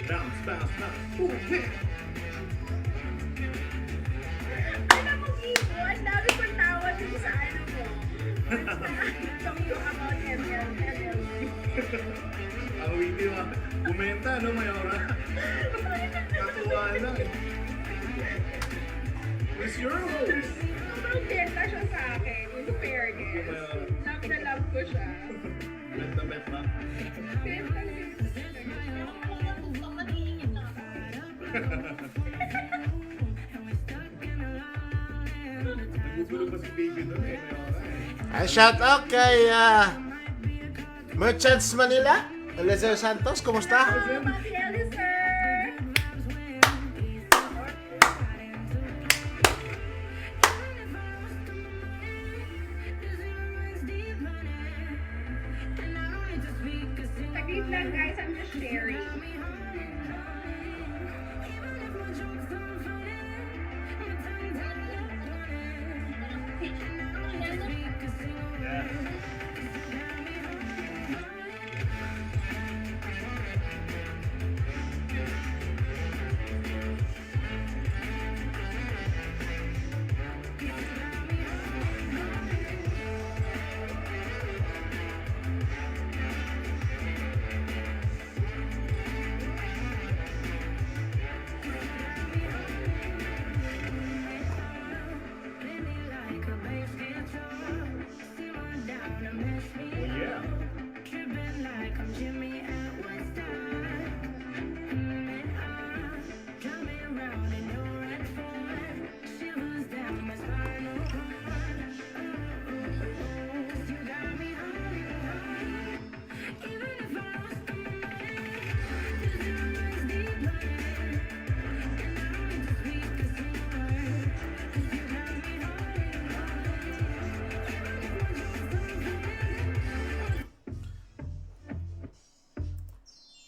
Bounce, bounce, bounce. Ooh, yeah. Alam mo, Bibo, ang dami kong tawa dito sa ano mo. Talk you about MLB. Ang witty mo. Kumenta, no, Mayora? Katuwa lang eh. Who's your host? Sobrang benta siya sa akin. In fairness. Love na love ko siya. Bet na bet ba? Benta. Nagugulo pa si baby doon eh, Mayora eh. Ay, shout out kay Merchants Manila, Eliezer Santos, kumusta? Papi Eliezer. Saglit lang guys, I'm just sharing. Yeah. Oh yeah.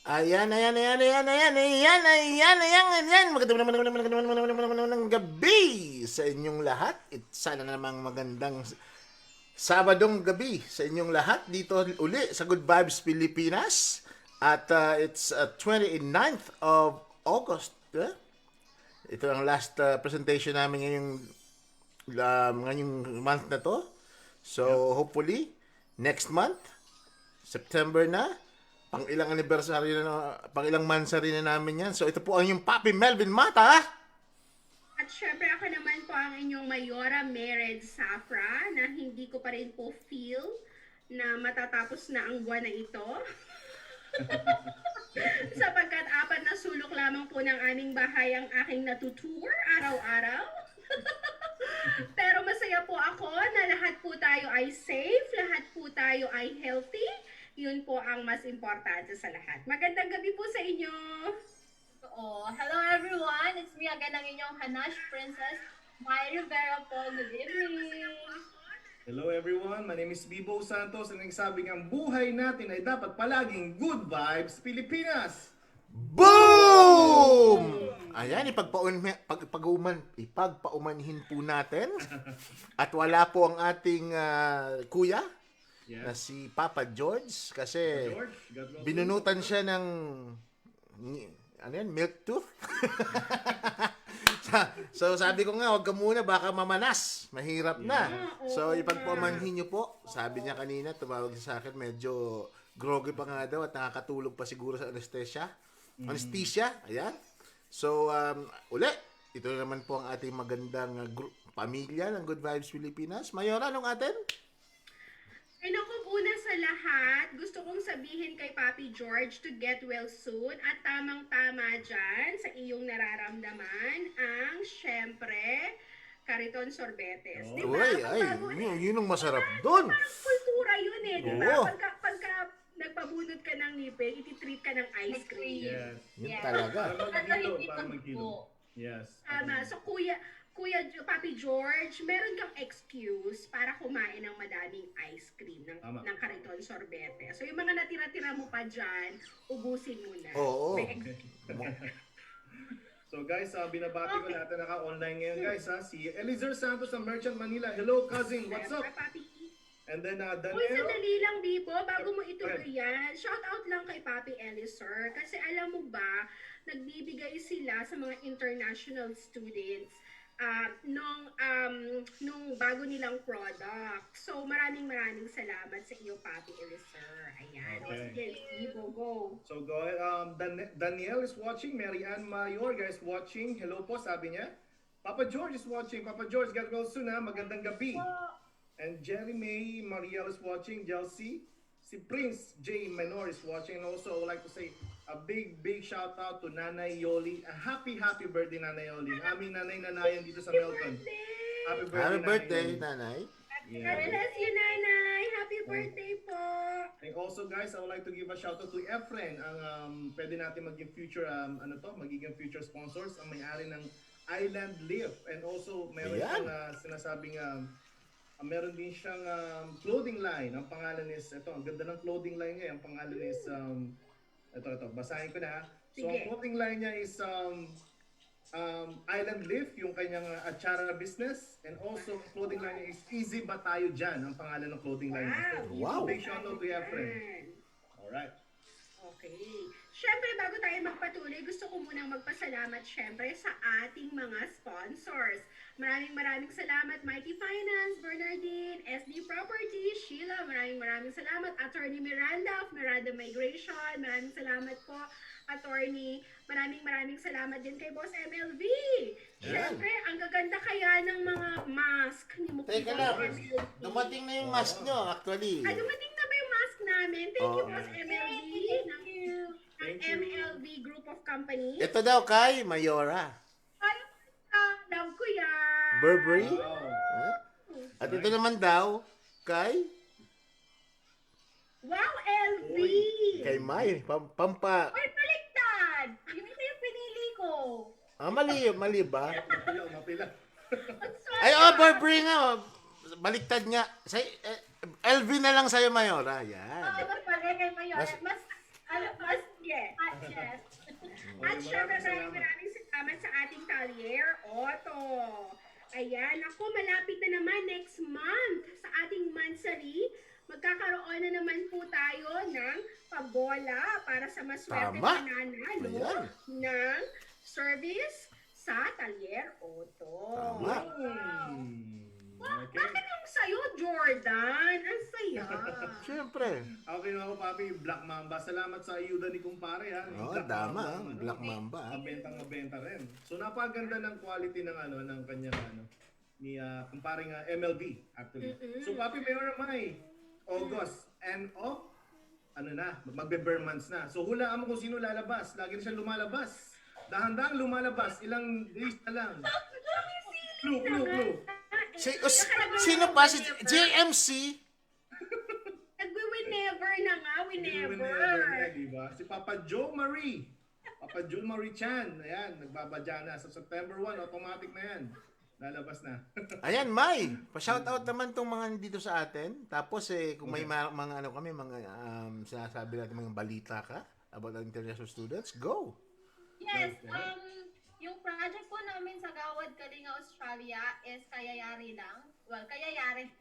Ayan. Magandang gabi sa inyong lahat. Sana namang magandang Sabadong gabi sa inyong lahat dito uli sa Good Vibes Pilipinas. At it's 29th of August. Ito ang last presentation namin ngayong month na to. So hopefully next month, September na, pang ilang anniversary na, pang ilang mansary na namin yan. So ito po ang inyong Papi Melvin Mata. At syempre ako naman po ang inyong Mayora Mered Safra na hindi ko pa rin po feel na matatapos na ang buwan na ito. Sapagkat 4 na sulok lamang po ng aming bahay ang aking natutour araw-araw. Pero masaya po ako na lahat po tayo ay safe, lahat po tayo ay healthy. Yun po ang mas importante sa lahat. Magandang gabi po sa inyo! Hello everyone! It's me again ang inyong Hanash Princess, Mai Rivera po. Good evening! Hello everyone, my name is Bibo Santos and nagsabing ang buhay natin ay dapat palaging Good Vibes Pilipinas! Boom! Ayan, ipagpaumanhin po natin. At wala po ang ating kuya na si Papa Jorge kasi George, God bless you. binunutan siya ng milk tooth. So sabi ko nga, wag ka muna, baka mamanas. Mahirap na. So ipagpamanhin niyo po. Sabi niya kanina, tumawag siya sa akin, medyo groggy pa nga daw at nakakatulog pa siguro sa anesthesia. Anesthesia, ayan. So ito naman po ang ating magandang pamilya ng Good Vibes Pilipinas. Mayora, anong atin? Ay naku, una sa lahat, gusto kong sabihin kay Papi Jorge to get well soon at tamang-tama dyan sa iyong nararamdaman ang, syempre, kariton sorbetes. Di ba? Yun ang masarap dun. Parang kultura yun eh, di ba? Oo. Pagka nagpabunod ka ng ngipin, ititreat ka ng ice cream. Yes. Yun talaga. Para maghilo. Yes. Tama. So, Papi Jorge, meron kang excuse para kumain ng madaming ice cream ng kariton sorbete. So, yung mga natira-tira mo pa dyan, ubusin mo na. Oo. So guys, binabati ko natin naka-online ngayon guys ha. Si Eliezer Santos ng Merchant Manila. Hello cousin, what's up? Papi. And then Uy, Daniel. sandali lang, Bibo, bago mo ituloy yan, shout out lang kay Papi Ellis, sir. Kasi alam mo ba, nagbibigay sila sa mga international students nung bago nilang product. So, maraming salamat sa iyo, Papi Ellis, sir. Ayan. O, Okay. sige, Bibo, go. So go ahead. Danielle is watching. Mary Ann Mayora is watching. Hello po, sabi niya. Papa George is watching. Papa George, get well soon ha. Magandang gabi. And Jerry May Mariel is watching. Chelsea. Si Prince J. Menor is watching. And also, I would like to say a big shout out to Nanay Yoli. A happy birthday, Nanay Yoli. Aming nanay-nanayan dito sa Melton. Happy birthday, Happy birthday, Nanay Yoli. nanay. God bless you, Nanay. Happy birthday po. And also guys, I would like to give a shout out to Efren, ang pwede natin maging future magiging future sponsors, ang may-ari ng Island Lift, and also meron Ayan. siyang sinasabing meron din siyang clothing line. Ang pangalan is ang ganda ng clothing line niya, ang pangalan is ito, basahin ko na ha. So ang Sige. clothing line niya is Island Lift, yung kanyang atsara business, and also ang clothing line niya is Easy Ba Tayo Dyan, ang pangalan ng clothing line niya. So, Wow. big shout out to Efren. Ayan. Alright. Okay. Siyempre, bago tayo magpatuloy, gusto ko munang magpasalamat siyempre sa ating mga sponsors. Maraming salamat, Mighty Finance, Bernardine, SD Property, Sheila, maraming salamat, Attorney Miranda of Miranda Migration, maraming salamat po, Attorney. Maraming salamat din kay Boss MLV. Siyempre, ang gaganda kaya ng mga mask ni Mukita. Teka lang, dumating na yung mask nyo, actually. Dumating na ba yung mask namin? Thank you, Oo. Boss MLV. Ng MLV Group of Companies. Ito daw kay Mayora. Ay, love ko yan. Burberry. Wow. Huh? At ito naman daw kay Wow, LV. kay May. Pampa. Ay, baliktad! Yun yung pinili ko. Mali ba? Mapila. Ay, Burberry nga. Baliktad nga. LV na lang sa'yo, Mayora. Yan. Mas pala kay Mayora. Mas- Mas, yes. Yes. At syempre, maraming salamat sa ating Talyer Auto. Ayan, ako, malapit na naman next month sa ating Mansari. Magkakaroon na naman po tayo ng pabola para sa maswerte Tama. na nanalo Ayan. ng service sa Talyer Auto. Tama. Okay. Bakit yung sa'yo, Jordan? Ang saya. Siyempre. Okay na ako, Papi. Black Mamba. Salamat sa ayuda ni kumpare ha. Yung Oh, Black tama. Mamba, Black Mamba. Mabenta rin. So napakaganda ng quality ng ng kanyang ni kumparing MLB actually. So Papi, Mayora May, August and magbe-bare months na. So hulaan mo kung sino lalabas. Lagi na siya lumalabas. Dahan-dahang lumalabas. Ilang days na lang. Clue. Sino pa? Si JMC? Nagwi-whenever na nga, Whenever whenever. na, diba? Si Papa Joe Marie. Papa Joe Marie Chan. Ayan, nagbabadya na. Sa September 1, automatic na yan. Lalabas na. Ayan, May. Pa-shoutout naman tong mga dito sa atin. Tapos kung may mga sinasabi natin mga balita ka about the international students, go. Yes, yung project po namin sa Gawad Kalinga, Australia is kayayari lang. Well, kayayari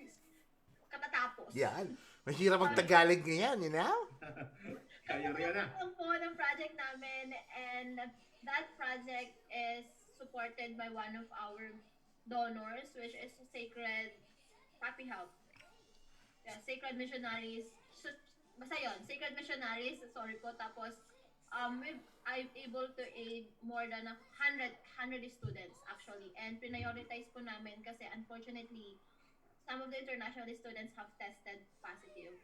katatapos. Yan. Mahirap mag-Tagalog ngayon, you know? Kaya rin na. Ang po ng project namin, and that project is supported by one of our donors, which is Sacred Papi Health. Yeah, Sacred Missionaries. Basta yun, Sacred Missionaries, sorry po. Tapos, I'm able to aid more than 100 students actually. And prioritize po namin kasi unfortunately, some of the international students have tested positive.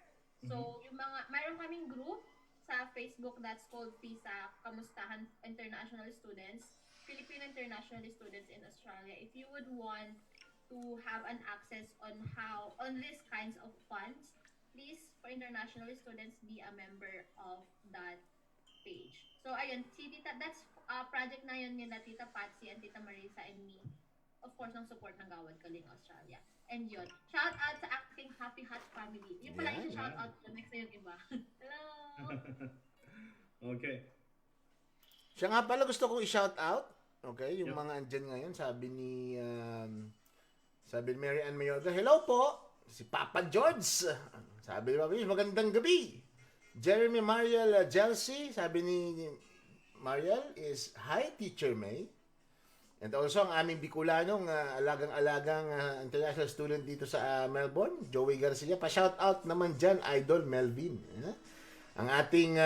So, yung mayroon kaming group sa Facebook that's called PISA, Kamustahan International Students, Filipino International Students in Australia. If you would want to have an access on these kinds of funds, please, for international students, be a member of that page. So, ayun, that's project na yun nila Tita Patsy and Tita Marisa and me. Of course, ng support ng Gawad Kaling Australia. And yun, shout out sa acting Happy Hot family. Yung pala yung shout out ko, next na yung iba. Hello! Okay. Siya nga pala gusto kong i-shout out. Okay, yung mga andyan ngayon, sabi ni Mary Ann Mayorga, hello po! Si Papa George. Sabi ni Papi, magandang gabi. Jeremy Mariel Jelsi, sabi ni Mariel is, hi Teacher May. And also ang aming Bicolanong alagang-alagang international student dito sa Melbourne, Joey Garcia. Pa-shout out naman dyan, Idol Melvin. Ang ating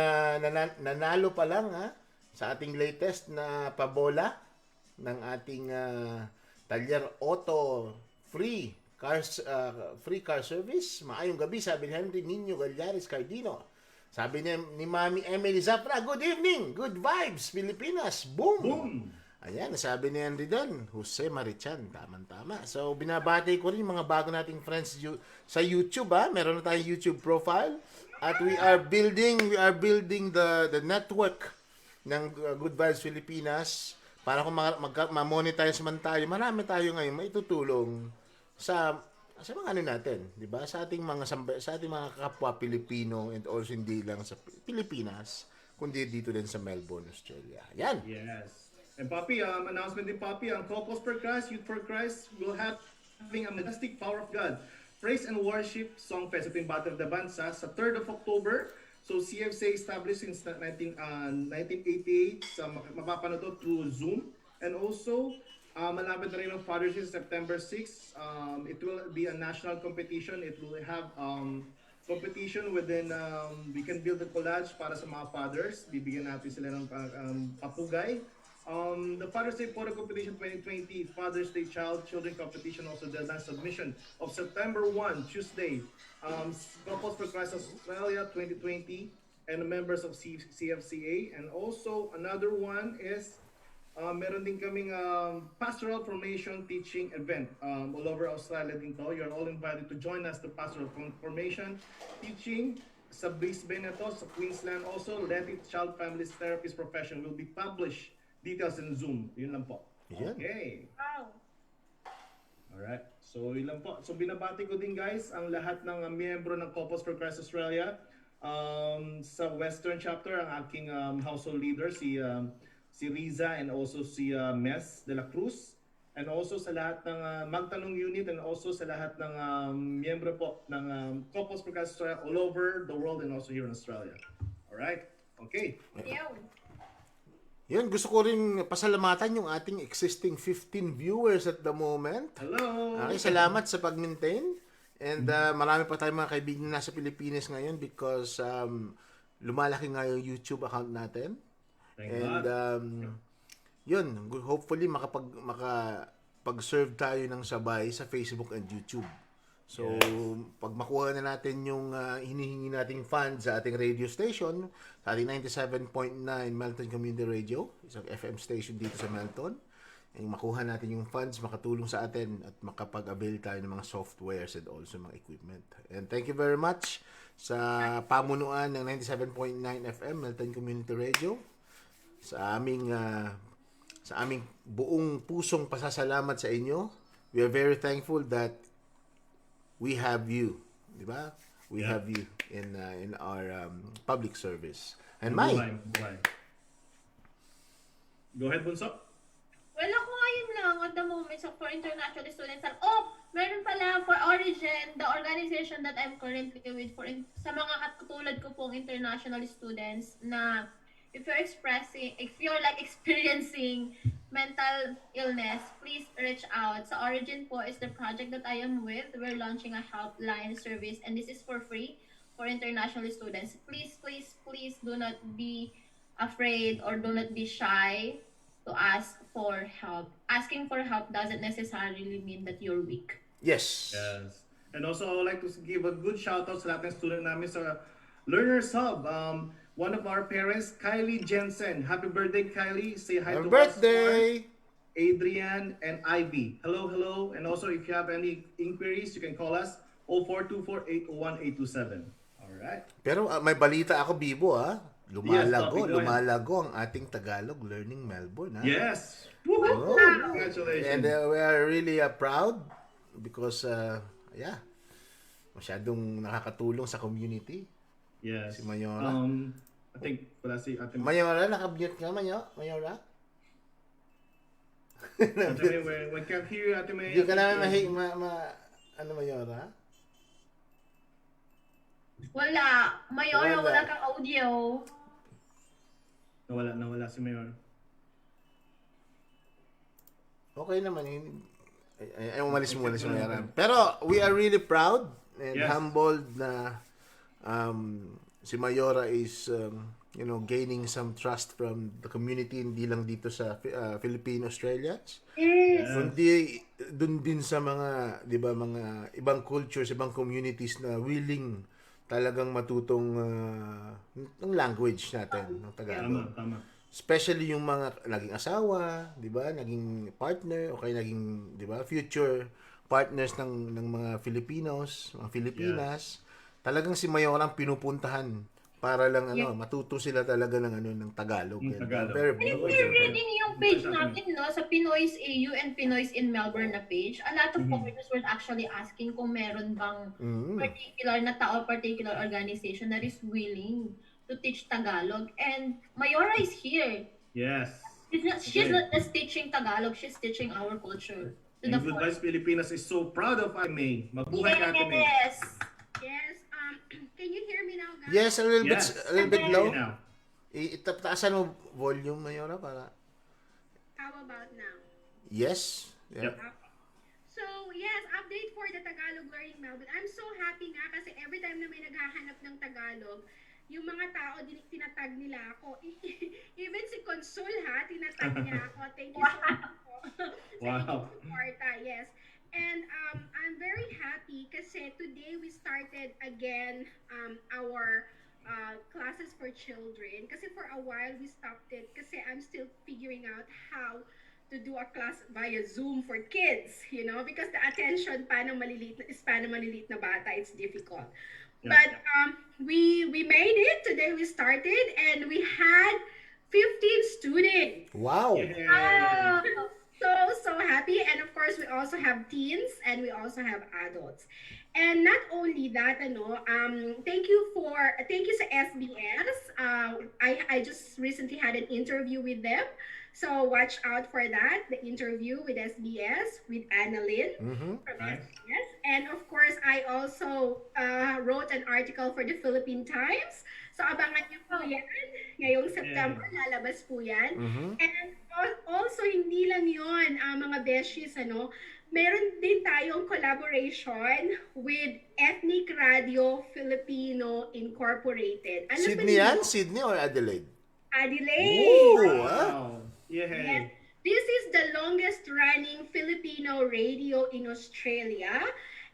nanalo pa lang sa ating latest na pabola ng ating Talyer Auto free car service. Maayong gabi, sabi ni Henry Nino Gallares Cardino. Sabi ni Mami Emily Zapra, good evening, good vibes, Pilipinas, boom! Boom! Ayan, nasabi ni Henry doon, Jose Marichan, tamang-tama. So, binabati ko rin mga bago nating friends sa YouTube, Meron na tayong YouTube profile. At we are building the network ng Good Vibes Pilipinas para kung ma-monetize man tayo, marami tayo ngayon maitutulong sa mga natin, 'di ba? Sa ating mga kapwa Pilipino and also hindi lang sa Pilipinas, kundi dito din sa Melbourne, Australia. Yan. Yes. And Papi, announcement din Papi, ang Couples for Christ, Youth for Christ will having a majestic power of God. Praise and Worship Song Fest. Ito yung Battle of the Bansa sa 3rd of October. So CFCA established since 1988. Mapapanood to through Zoom. And also, malapit na rin ang Father's Day sa September 6. It will be a national competition. It will have competition within, we can build a collage para sa mga fathers. Bibigyan natin sila ng papugay. The Father's Day Photo Competition 2020, Father's Day Children Competition, also deadline submission of September 1, Tuesday. Couples for Christ Australia 2020 and the members of CFCA. And also another one is meron din kaming pastoral formation teaching event all over Australia din to. You're all invited to join us the pastoral formation teaching sa Brisbane ito, sa Queensland also. Let It Child Families Therapist Profession will be published. Details in Zoom. Yun lang po. Okay. Wow. Alright. So, yun lang po. So, binabati ko din guys ang lahat ng miyembro ng Couples for Christ Australia. Sa Western chapter, ang aking household leader, si Riza and also si Mes de la Cruz. And also sa lahat ng Magtanong Unit and also sa lahat ng miyembro po ng Couples for Christ Australia all over the world and also here in Australia. Alright. Okay. Yun, gusto ko rin pasalamatan yung ating existing 15 viewers at the moment. Hello! Okay, salamat sa pag-maintain. And marami pa tayong mga kaibigan na nasa Pilipinas ngayon because lumalaki nga yung YouTube account natin. Thank And God. yun, hopefully makapag-serve tayo ng sabay sa Facebook and YouTube. So, pag makuha na natin yung hinihingi nating funds sa ating radio station, sa ating 97.9 Melton Community Radio, isang FM station dito sa Melton, yung makuha natin yung funds, makatulong sa atin at makapag-avail tayo ng mga softwares and also mga equipment. And thank you very much sa pamunuan ng 97.9 FM Melton Community Radio, sa aming buong pusong pasasalamat sa inyo. We are very thankful that we have you, di ba? We have you in our public service. And Mai. Go ahead, Bunso. Well, ako ngayon lang at the moment so for international students. Meron pala for Origin, the organization that I'm currently with sa mga katulad ko pong international students na if you're experiencing mental illness, please reach out. Sa Origin po is the project that I am with. We're launching a helpline service and this is for free for international students. Please, please, please do not be afraid or do not be shy to ask for help. Asking for help doesn't necessarily mean that you're weak. Yes. Yes. And also, I would like to give a good shout out sa lahat ng student namin sa Learners Hub. One of our parents, Kylie Jensen. Happy birthday, Kylie. Say hi Happy to birthday! us. Adrian and Ivy. Hello, hello. And also, if you have any inquiries, you can call us 0424-801-827. Alright. Pero may balita ako, Bibo, Lumalago, Yes, Papi, go ahead. lumalago ang ating Tagalog Learning Melbourne, Yes. Woohoo! Oh. Congratulations. And we are really proud because, masyadong nakakatulong sa community. Yes. Si Mayora. I think wala si Ate Mayora, naka-mute ka, Mayora? Ate May, we can't hear you, Ate May. Hindi ka namin Mayora? Wala. Mayora, Wala. wala kang audio. Nawala si Mayor. Okay naman. Ay, umalis muna si Mayora. Pero we are really proud and Yes. humbled na si Mayora is gaining some trust from the community, hindi lang dito sa Filipino Australians. Yes. Kundi dun din sa mga, 'di ba, mga ibang cultures, ibang communities na willing talagang matutong ng language natin, ng Tagalog. Tama. Especially yung mga naging asawa, 'di ba, naging partner o kaya naging, 'di ba, future partners ng mga Filipinos, mga Filipinas. Talagang si Mayora ang pinupuntahan para lang matuto sila talaga ng Tagalog. Yung And, Tagalog. very And if very you're important. reading yung page natin, no, sa Pinoy's AU and Pinoy's in Melbourne na page, a lot of foreigners were actually asking kung meron bang particular na tao, particular organization that is willing to teach Tagalog. And Mayora is here. Yes. She's not just teaching Tagalog, she's teaching our culture to the And Good Vibes Pilipinas is so proud of Ate May. Mabuhay ka, Ate May. Yes. Yes. Can you hear me now, guys? Yes, a little bit low. Now. Itaasan mo volume, Mayora, para... How about now? Yes. Yeah. Yep. So, yes, update for the Tagalog Learning Melbourne. I'm so happy nga kasi every time na may naghahanap ng Tagalog, yung mga tao, tinatag nila ako. Even si Consul, tinatag niya ako. Thank you so much po. Wow. Sa yes. And I'm very happy kasi today we started again our classes for children. Kasi for a while we stopped it kasi I'm still figuring out how to do a class via Zoom for kids, because the attention pa ng span ng maliliit na bata, it's difficult. Yeah. But we made it. Today we started and we had 15 students. Wow. Yeah. So happy. And of course, we also have teens and we also have adults. And not only that, thank you sa SBS. I just recently had an interview with them. So watch out for that, the interview with SBS, with Annalyn from Nice. SBS. And of course, I also wrote an article for the Philippine Times. So abangan niyo po yan. Ngayong September, lalabas po yan. And also, hindi lang yun, mga beshies, meron din tayong collaboration with Ethnic Radio Filipino Incorporated. Alam Sydney ba yan? niyo? Sydney or Adelaide? Adelaide! Oh, Wow. Yes. Yay. This is the longest running Filipino radio in Australia.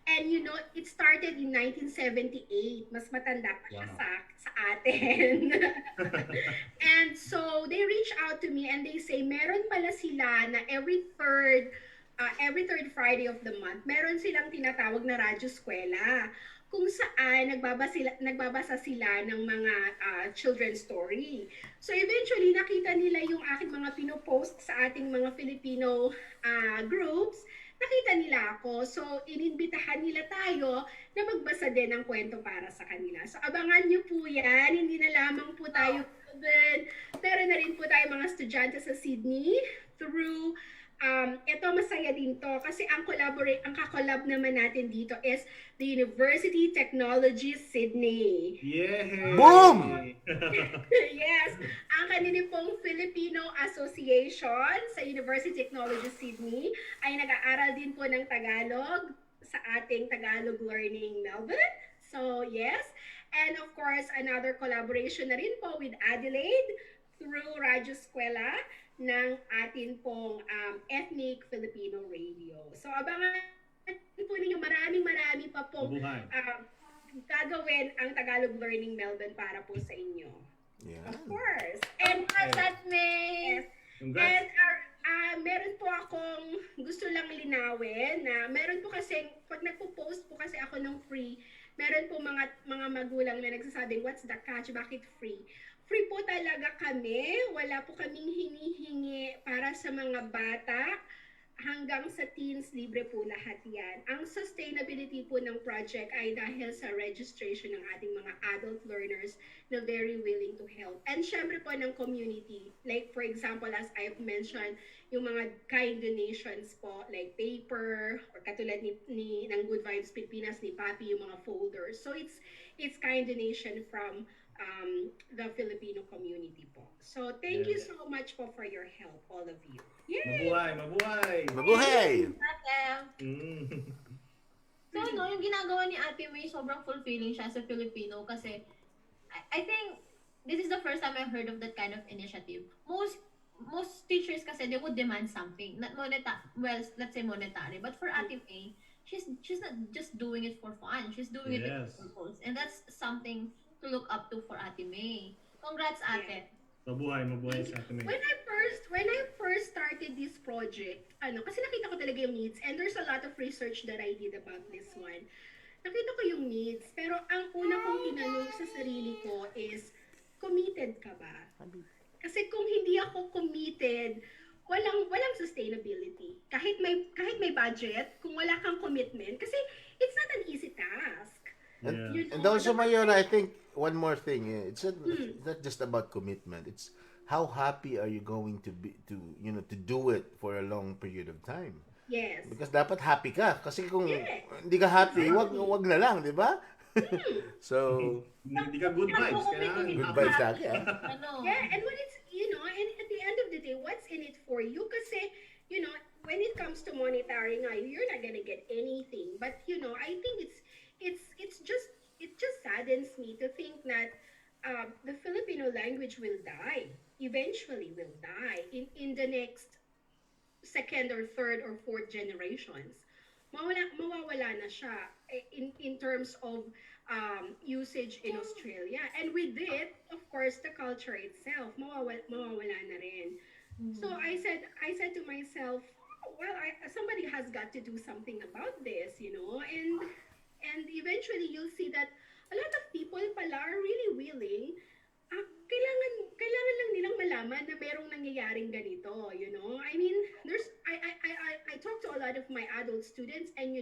And it started in 1978. Mas matanda pa siya sa atin. And so they reach out to me and they say, meron pala sila na every third Friday of the month, meron silang tinatawag na Radyo Eskwela, kung saan nagbabasa sila ng mga children's story. So eventually, nakita nila yung aking mga pinopost sa ating mga Filipino groups, nakita nila ako. So, ininbitahan nila tayo na magbasa din ng kwento para sa kanila. So, abangan nyo po yan. Hindi na lamang po tayo meron na rin po tayo mga estudyante sa Sydney through ito masaya din to kasi ang kakolab naman natin dito is the University Technology Sydney. Yay. Boom! Yes, ang kanina pong Filipino Association sa University Technology Sydney ay nag-aaral din po ng Tagalog sa ating Tagalog Learning Melbourne. So, yes. And of course, another collaboration na rin po with Adelaide through Radyo Eskwela ng atin pong Ethnic Filipino Radio. So, abangan po ninyo marami pa pong gagawin ang Tagalog Learning Melbourne para po sa inyo. Yeah. Of course. And that may... Congrats. And meron po akong gusto lang linawin na meron po kasi, pag nagpo-post po kasi ako ng free, meron po mga magulang na nagsasabing, what's the catch? Bakit free? Free po talaga kami. Wala po kaming hinihingi para sa mga bata. hanggang sa teens, libre po lahat yan. Ang sustainability po ng project ay dahil sa registration ng ating mga adult learners na very willing to help. And syempre po ng community. Like for example, as I've mentioned, yung mga kind donations po, like paper, or katulad ng Good Vibes Pilipinas, ni Papi, yung mga folders. So it's kind donation from the Filipino community po. So thank you so much po for your help, all of you. Yay! Mabuhay! Mabuhay! Ate, Mm. so yung ginagawa ni Ate May, sobrang fulfilling siya sa Filipino kasi I think this is the first time I heard of that kind of initiative. Most teachers kasi they would demand something, not let's say monetary, but for Ate May, she's not just doing it for fun. She's doing it with Yes. purpose. And that's something to look up to for Ate May. Congrats, Ate. Mabuhay sa atin. When I first started this project, kasi nakita ko talaga yung needs, and there's a lot of research that I did about this one. Nakita ko yung needs, pero ang una kong tinanong sa sarili ko is, committed ka ba? Kasi kung hindi ako committed, walang sustainability. Kahit may budget, kung wala kang commitment, kasi it's not an easy task. Yeah. And also, Mayora, I think one more thing, it's not just about commitment. It's how happy are you going to be to do it for a long period of time. Yes. Because dapat happy ka. Kasi kung hindi ka happy, wag na lang, di ba? So, Hindi ka good vibes. Kailangan good vibes lagi, ah. Yeah, and when it's, and at the end of the day, what's in it for you? Kasi, when it comes to monetary nga, you're not gonna get anything. But, I think it just saddens me to think that the Filipino language will die. Eventually will die in the next second or third or fourth generations. Mawawala na siya in terms of usage in Australia. And with it, of course, the culture itself, mawawala na rin. So I said to myself, well, somebody has got to do something about this, and eventually you'll see that a lot of people pala are really willing. Kailangan lang nilang malaman na merong nangyayaring ganito, I mean, I talk to a lot of my adult students, and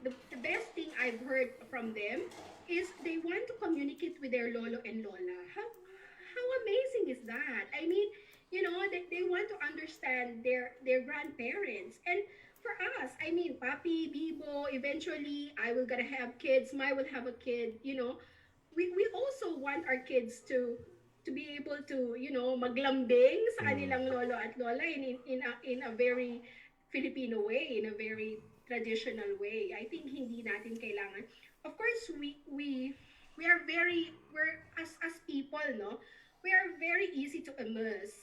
the best thing I've heard from them is they want to communicate with their lolo and lola. How amazing is that? I mean, they want to understand their grandparents. And for us, I mean, Papi, Bibo, eventually I will gonna have kids, Mai will have a kid, we also want our kids to be able to, maglambing sa kanilang lolo at lola in a very Filipino way, in a very traditional way. I think hindi natin kailangan. Of course, we're as people, no? We are very easy to immerse.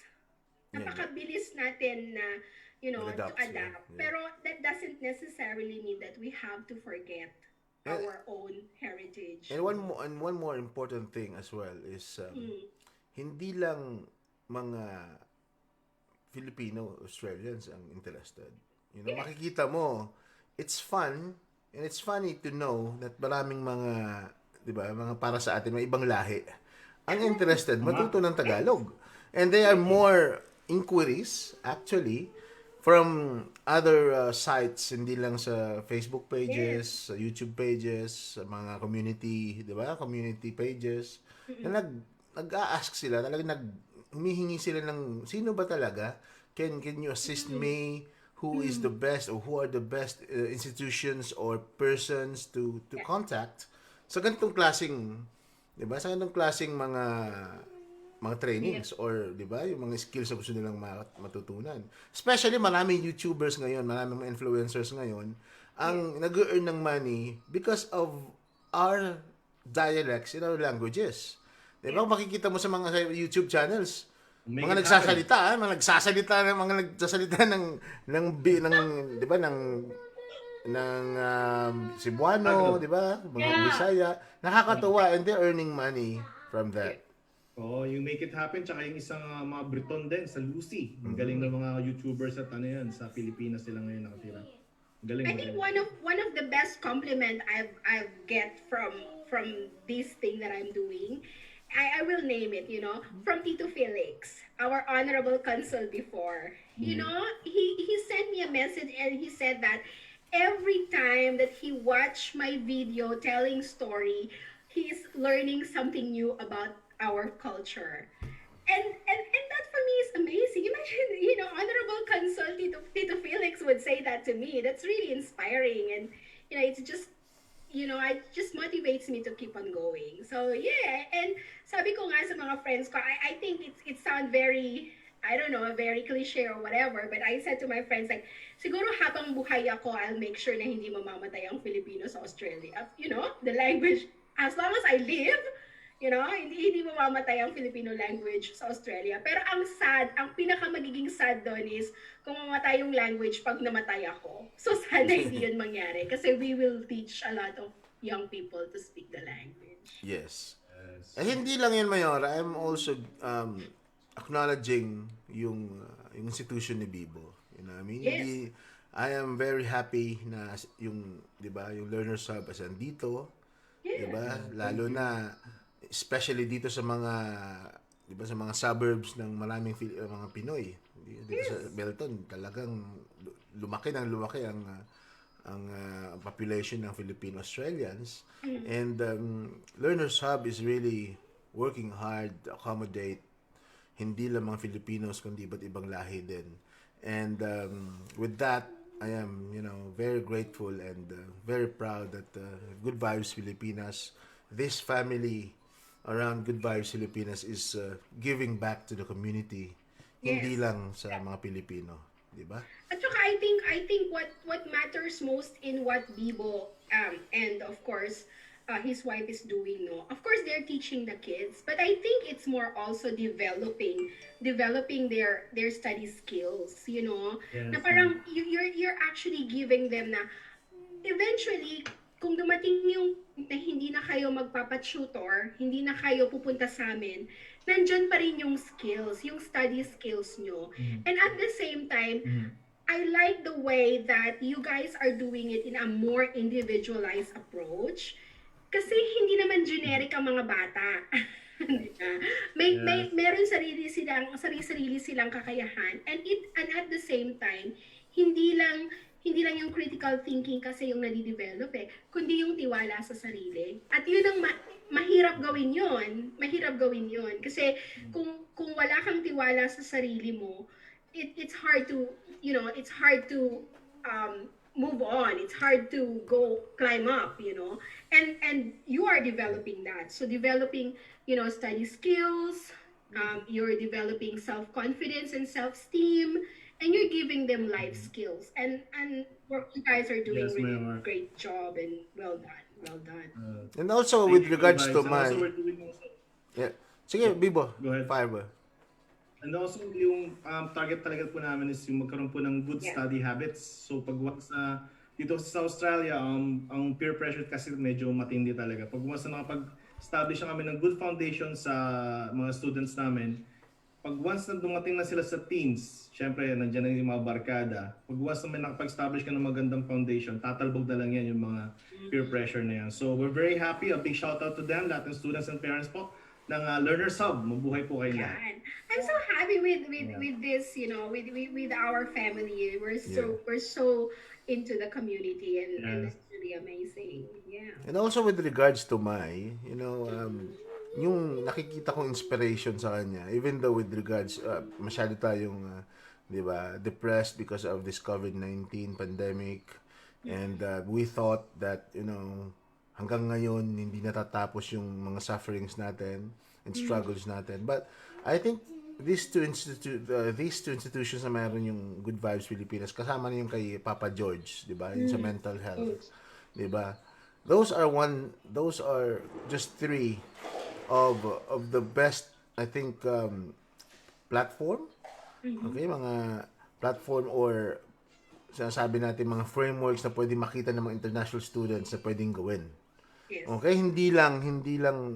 Napakabilis natin na, to adapt. Yeah. Pero that doesn't necessarily mean that we have to forget our own heritage. And one more important thing as well is hindi lang mga Filipino Australians ang interested. Makikita mo, it's fun and it's funny to know that maraming mga, 'di ba, mga para sa atin mga ibang lahi ang interested matuto ng Tagalog. And there are more inquiries actually from other sites, hindi lang sa Facebook pages, sa YouTube pages, sa mga community, 'di ba? Community pages. Na nag-a-ask sila, talagang humihingi sila ng sino ba talaga? Can you assist me? Who is the best or who are the best institutions or persons to contact sa ganitong klaseng, 'di ba? Sa ganitong klaseng mga trainings or 'di ba yung mga skills na gusto nilang matutunan. Especially maraming YouTubers ngayon, maraming mga influencers ngayon ang nag-earn ng money because of our dialects in our languages. 'Di ba? Makikita mo sa mga YouTube channels, mga nagsasalita ng 'di ba ng Cebuano, 'di ba? Mga Bisaya, nakakatuwa and they're earning money from that. Oh, you make it happen. Tsaka yung isang mga Briton din sa Lucy. Ang galing ng mga YouTubers at yan. Sa Pilipinas sila ngayon nakatira. Galing. I think one of the best compliment I've get from this thing that I'm doing, I will name it, from Tito Felix, our honorable consul before. He sent me a message and he said that every time that he watched my video telling story, he's learning something new about our culture. And that for me is amazing. Imagine, honorable consul Tito Felix would say that to me. That's really inspiring. And, it's just it just motivates me to keep on going. So yeah, and sabi ko nga sa mga friends ko, I think it sound very, I don't know, very cliche or whatever, but I said to my friends like, siguro habang buhay ako, I'll make sure na hindi mamamatay ang Filipino sa Australia. The language, as long as I live, hindi mamamatay ang Filipino language sa Australia. Pero ang pinaka magiging sad doon is kung mamatay yung language pag namatay ako. So sana hindi yun mangyari kasi we will teach a lot of young people to speak the language. Yes. Hindi lang yun, Mayora. I'm also acknowledging yung institution ni Bibo. I mean, Yes. I am very happy na yung, 'di ba, yung Learners Hub as andito, 'di ba? Lalo na especially dito sa mga, 'di ba, sa mga suburbs ng maraming mga Pinoy. Dito sa Belton, talagang lumaki ang population ng Filipino Australians. And Learners Hub is really working hard to accommodate hindi lang mga Filipinos kundi iba't ibang lahi din. And with that, I am, very grateful and very proud that Good Vibes Pilipinas, this family around Good Vibes Pilipinas is giving back to the community, hindi lang sa mga Pilipino, di ba? At saka I think what matters most in what Bibo and of course his wife is doing, no. Of course they're teaching the kids, but I think it's more also developing their study skills, na parang you're actually giving them na eventually kung dumating yung na hindi na kayo magpapa-tutor, hindi na kayo pupunta sa amin, nandyan pa rin yung skills, yung study skills nyo. And at the same time, I like the way that you guys are doing it in a more individualized approach. Kasi hindi naman generic ang mga bata. Meron sarili silang kakayahan. And at the same time, hindi lang yung critical thinking kasi yung nadidevelop kundi yung tiwala sa sarili. At yun ang mahirap gawin yun. Kasi kung wala kang tiwala sa sarili mo, it's hard to, move on. It's hard to climb up, And you are developing that. So developing, study skills, you're developing self-confidence and self-esteem, and you're giving them life skills. And what you guys are doing really great job and well done. And also with regards to my... Also we're doing also, Yeah. Sige, Bibo. Go ahead. Fire ba? and also yung target talaga po namin is yung magkaroon po ng good study habits. So pag sa dito sa Australia, ang peer pressure kasi medyo matindi talaga. Pag once na nakapag-establish na kami ng good foundation sa mga students namin, pag once na dumating na sila sa teens, syempre nandiyan na yung mga barkada. Pag once na may nakapag-establish ka ng magandang foundation, tatalbog na lang yan yung mga peer pressure na yan. So we're very happy. A big shout out to them, lahat ng students and parents po ng Learners Hub. Mabuhay po kayo lahat. I'm so happy with this, with our family. We're so into the community and it's really amazing. Yeah. And also with regards to Mai, yung nakikita kong inspiration sa kanya, even though with regards, masyado tayong, di ba, depressed because of this COVID-19 pandemic, and we thought that, hanggang ngayon, hindi natatapos yung mga sufferings natin and struggles natin. But I think these two institutions na mayroon yung Good Vibes Pilipinas, kasama na yung kay Papa Jorge, di ba, yung sa mental health, di ba? Those are just three of the best, I think, platform. Okay, mga platform or sinasabi natin mga frameworks na pwede makita ng mga international students na pwedeng gawin. Yes. Okay, hindi lang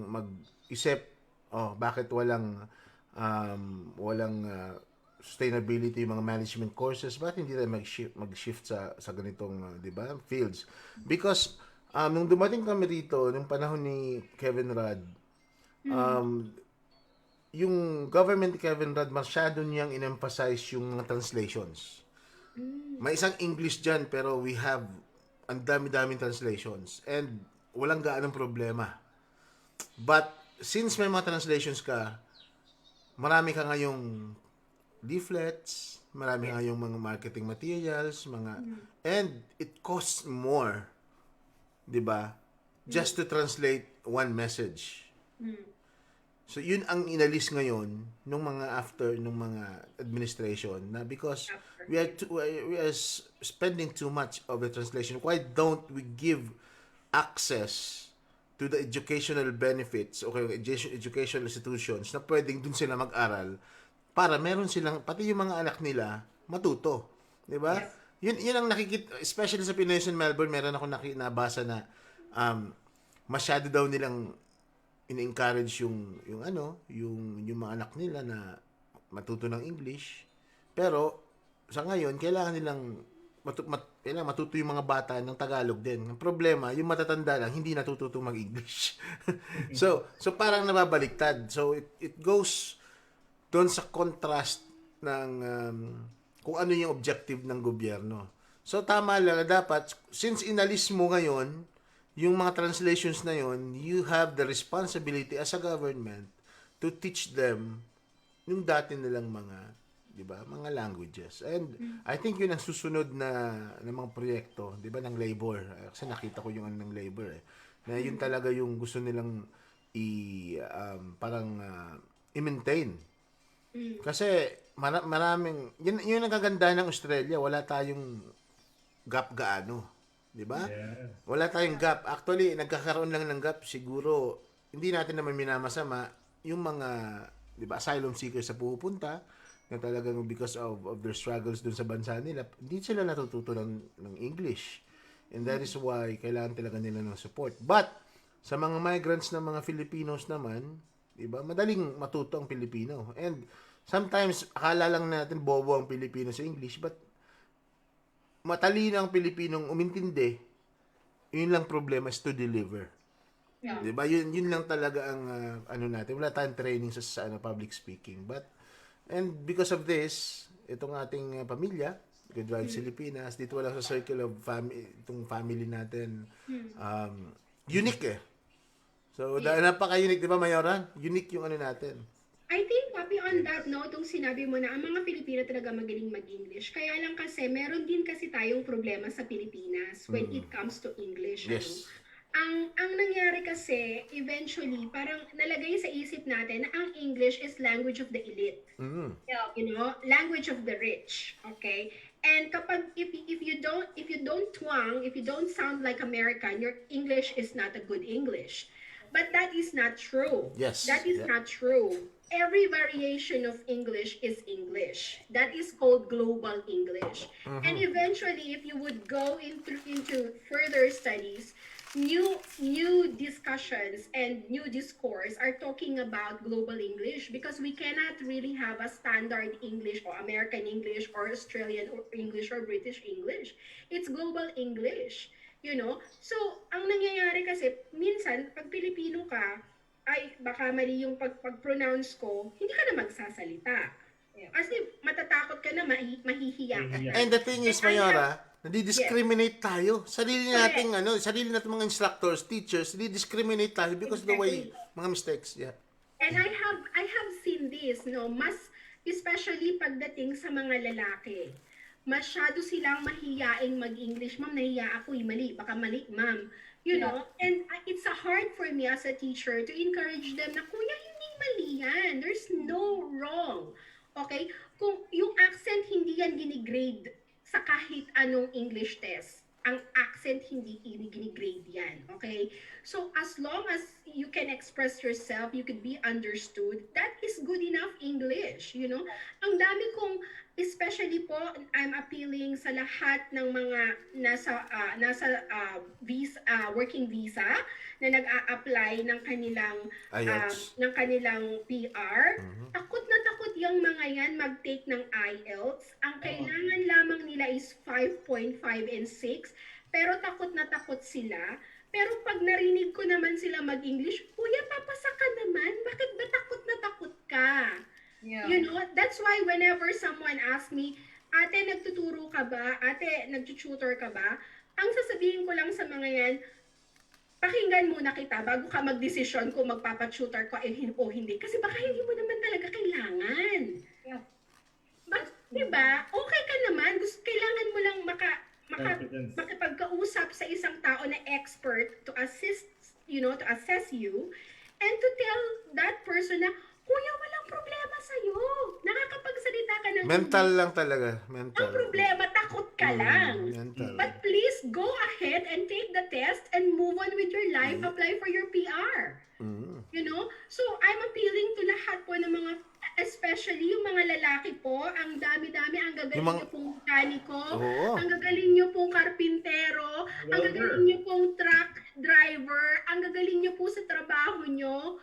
mag-isip, bakit walang sustainability yung mga management courses, bakit hindi tayo mag-shift sa ganitong, di ba, fields? Because nung dumating kami dito nung panahon ni Kevin Rudd, um, yung government ni Kevin Rudd, masyado niyang in-emphasize yung mga translations. May isang English dyan, pero we have ang dami-daming translations. And walang gaanong problema. But, since may mga translations ka, marami ka ngayong leaflets, marami ka ngayong mga marketing materials, and it costs more, di ba? Just to translate one message. So, yun ang inalis ngayon nung mga administration na because we are spending too much of the translation. Why don't we give access to the educational benefits o educational institutions na pwedeng dun sila mag-aral para meron silang, pati yung mga anak nila, matuto. Di ba? Yun ang nakikita, especially sa Pinoy in Melbourne, meron ako nabasa na masyado daw nilang in-encourage yung mga anak nila na matuto ng English. Pero sa ngayon kailangan nilang matuto yung mga bata ng Tagalog din. Ang problema, yung matatanda lang hindi natututong mag-English. so parang nababaliktad. So it goes doon sa contrast ng kung ano yung objective ng gobyerno. So tama lang na dapat since inalis mo ngayon yung mga translations na yon, you have the responsibility as a government to teach them yung dati nilang mga, di ba, mga languages. And I think yun ang susunod na mga proyekto, di ba, ng labor. Kasi nakita ko yung ng labor na yun talaga yung gusto nilang i-maintain. Kasi maraming, yun ang kaganda ng Australia, wala tayong gap gaano. Di ba? Yes. Wala tayong gap. Actually, nagkakaroon lang ng gap siguro, hindi natin naman minamasama yung mga, di ba, asylum seekers sa pupunta na talagang because of their struggles dun sa bansa nila, hindi sila natututo ng English. And that is why kailangan talaga nila ng support. But, sa mga migrants na mga Filipinos naman, di ba, madaling matuto ang Pilipino. And sometimes, akala lang natin bobo ang Pilipino sa English, but matalino ang Pilipinong umintindi. Yun lang problema is to deliver. Yeah. Diba? Yun lang talaga ang natin. Wala tayong training sa public speaking. And because of this, itong ating pamilya, Good Vibes Pilipinas, dito wala sa circle of itong family natin, unique So, napaka-unique, di ba, Mayora? Unique yung natin. I think, Papi, on that note, yung sinabi mo na ang mga Pilipino talaga magaling mag-English. Kaya lang kasi, meron din kasi tayong problema sa Pilipinas when it comes to English. Yes. Ang nangyari kasi, eventually, parang nalagay sa isip natin na ang English is language of the elite. You know, language of the rich. Okay? And kapag, if you don't sound like American, your English is not a good English. But that is not true. Yes. That is not true. Every variation of English is English. That is called global English. And eventually, if you would go into further studies, new discussions and new discourse are talking about global English because we cannot really have a standard English or American English or Australian English or British English. It's global English. You know? So, ang nangyayari kasi, minsan, pag Pilipino ka, ay, baka mali yung pag-pronounce ko, hindi ka na magsasalita. Kasi matatakot ka na, mahihiya ka na. And the thing is, Mayora, nadi-discriminate tayo. Sarili nating mga instructors, teachers, nadi-discriminate tayo because of the way, mga mistakes. Yeah. And I have seen this, no, mas, especially pagdating sa mga lalaki. Masyado silang mahiyaing mag-English. Ma'am, nahiya ako, mali. Baka mali, ma'am. You know, and it's hard for me as a teacher to encourage them na, kuya, hindi mali yan. There's no wrong. Okay? Kung yung accent, hindi yan ginigrade sa kahit anong English test. Ang accent, hindi ginigrade yan. Okay? So, as long as you can express yourself, you could be understood, that is good enough English. You know? Ang dami kong, especially po, I'm appealing sa lahat ng mga nasa working visa na nag-a-apply ng kanilang PR. Takot na takot yung mga yan mag-take ng IELTS. Ang kailangan lamang nila is 5.5 and 6. Pero takot na takot sila Pero pag narinig ko naman sila mag-English, kuya, papasa ka naman. Bakit ba takot na takot ka? Yeah. You know, that's why whenever someone asks me, ate, nagtuturo ka ba? Ate, nag-tutor ka ba? Ang sasabihin ko lang sa mga yan, pakinggan muna kita bago ka magdesisyon kung magpapatutor ko o hindi. Kasi baka hindi mo naman talaga kailangan. Yeah. Diba? Okay ka naman. Kailangan mo lang Confidence. makipagkausap sa isang tao na expert to assist, to assess you and to tell that person na, kuya, walang problema sa'yo. Nakakapagsalita ka ng Mental lang talaga. Mental. Ang problema, takot ka lang. Mental. But please go ahead and take the test and move on with your life. Apply for your PR. You know? So, I'm appealing to lahat po ng mga, especially yung mga lalaki po, ang dami-dami, ang gagaling nyo pong mekaniko, ang gagaling nyo pong karpintero, ang gagaling nyo pong truck driver, ang gagaling nyo po sa trabaho nyo,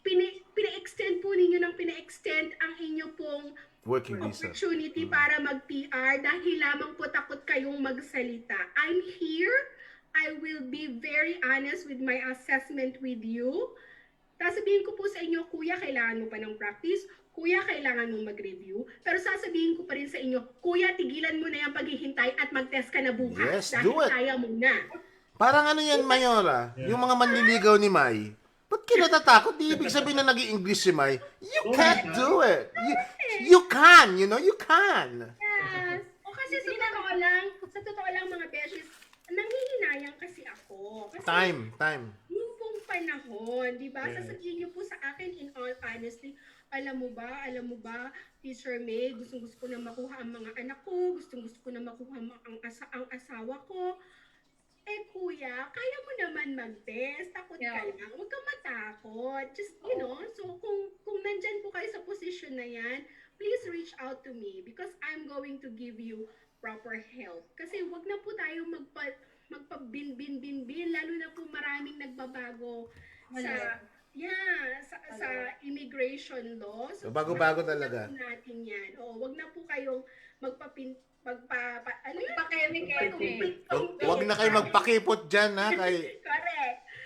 pina-extend po ninyo ng pina-extend ang inyo pong working visa. Opportunity para mag-PR dahil lamang po takot kayong magsalita. I'm here. I will be very honest with my assessment with you. Sasabihin ko po sa inyo, kuya, kailangan mo pa ng practice. Kuya, kailangan mong mag-review. Pero sasabihin ko pa rin sa inyo, kuya, tigilan mo na yung paghihintay at mag-test ka na bukas. Yes, dahil do it. kaya mo na. Parang ano yan, Mayora? Yung mga manliligaw ni May. Ba't kinatatakot? Di ibig sabihin na nag-i-English si May. You can't do it. You can, you can. Yes. O kasi sa totoo lang mga beshes, nanghihinayang kasi ako. Kasi Time. yung pong panahon, di ba? Sasabihin niyo po sa akin in all honesty, alam mo ba, Teacher May, gustong-gusto ko na makuha ang mga anak ko, gustong-gusto ko na makuha ang asawa ko. Eh kuya, kaya mo naman mag-test, takot ka lang, huwag ka matakot. Just, so kung nandyan po kayo sa position na yan, please reach out to me because I'm going to give you proper help. Kasi wag na po tayo magpa-bin, lalo na po maraming nagbabago sa immigration law. So, Bago-bago talaga. Natin yan. Wag na po kayong Huwag na kayo magpakipot dyan, ha? Correct.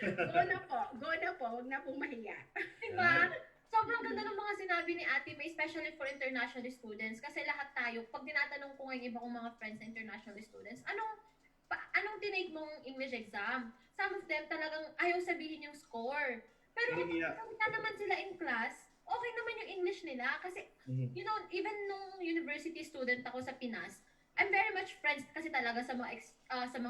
Go na po. Huwag na pong mahiya. Diba? Sobrang ganda ng mga sinabi ni Ate May, especially for international students. Kasi lahat tayo, pag tinatanong ko ngayon iba kong mga friends na international students, anong tinake mong English exam? Some of them talagang ayaw sabihin yung score. Pero pagkakita naman sila in class, okay naman yung English nila. Kasi, even nung university student ako sa Pinas, I'm very much friends kasi talaga sa mga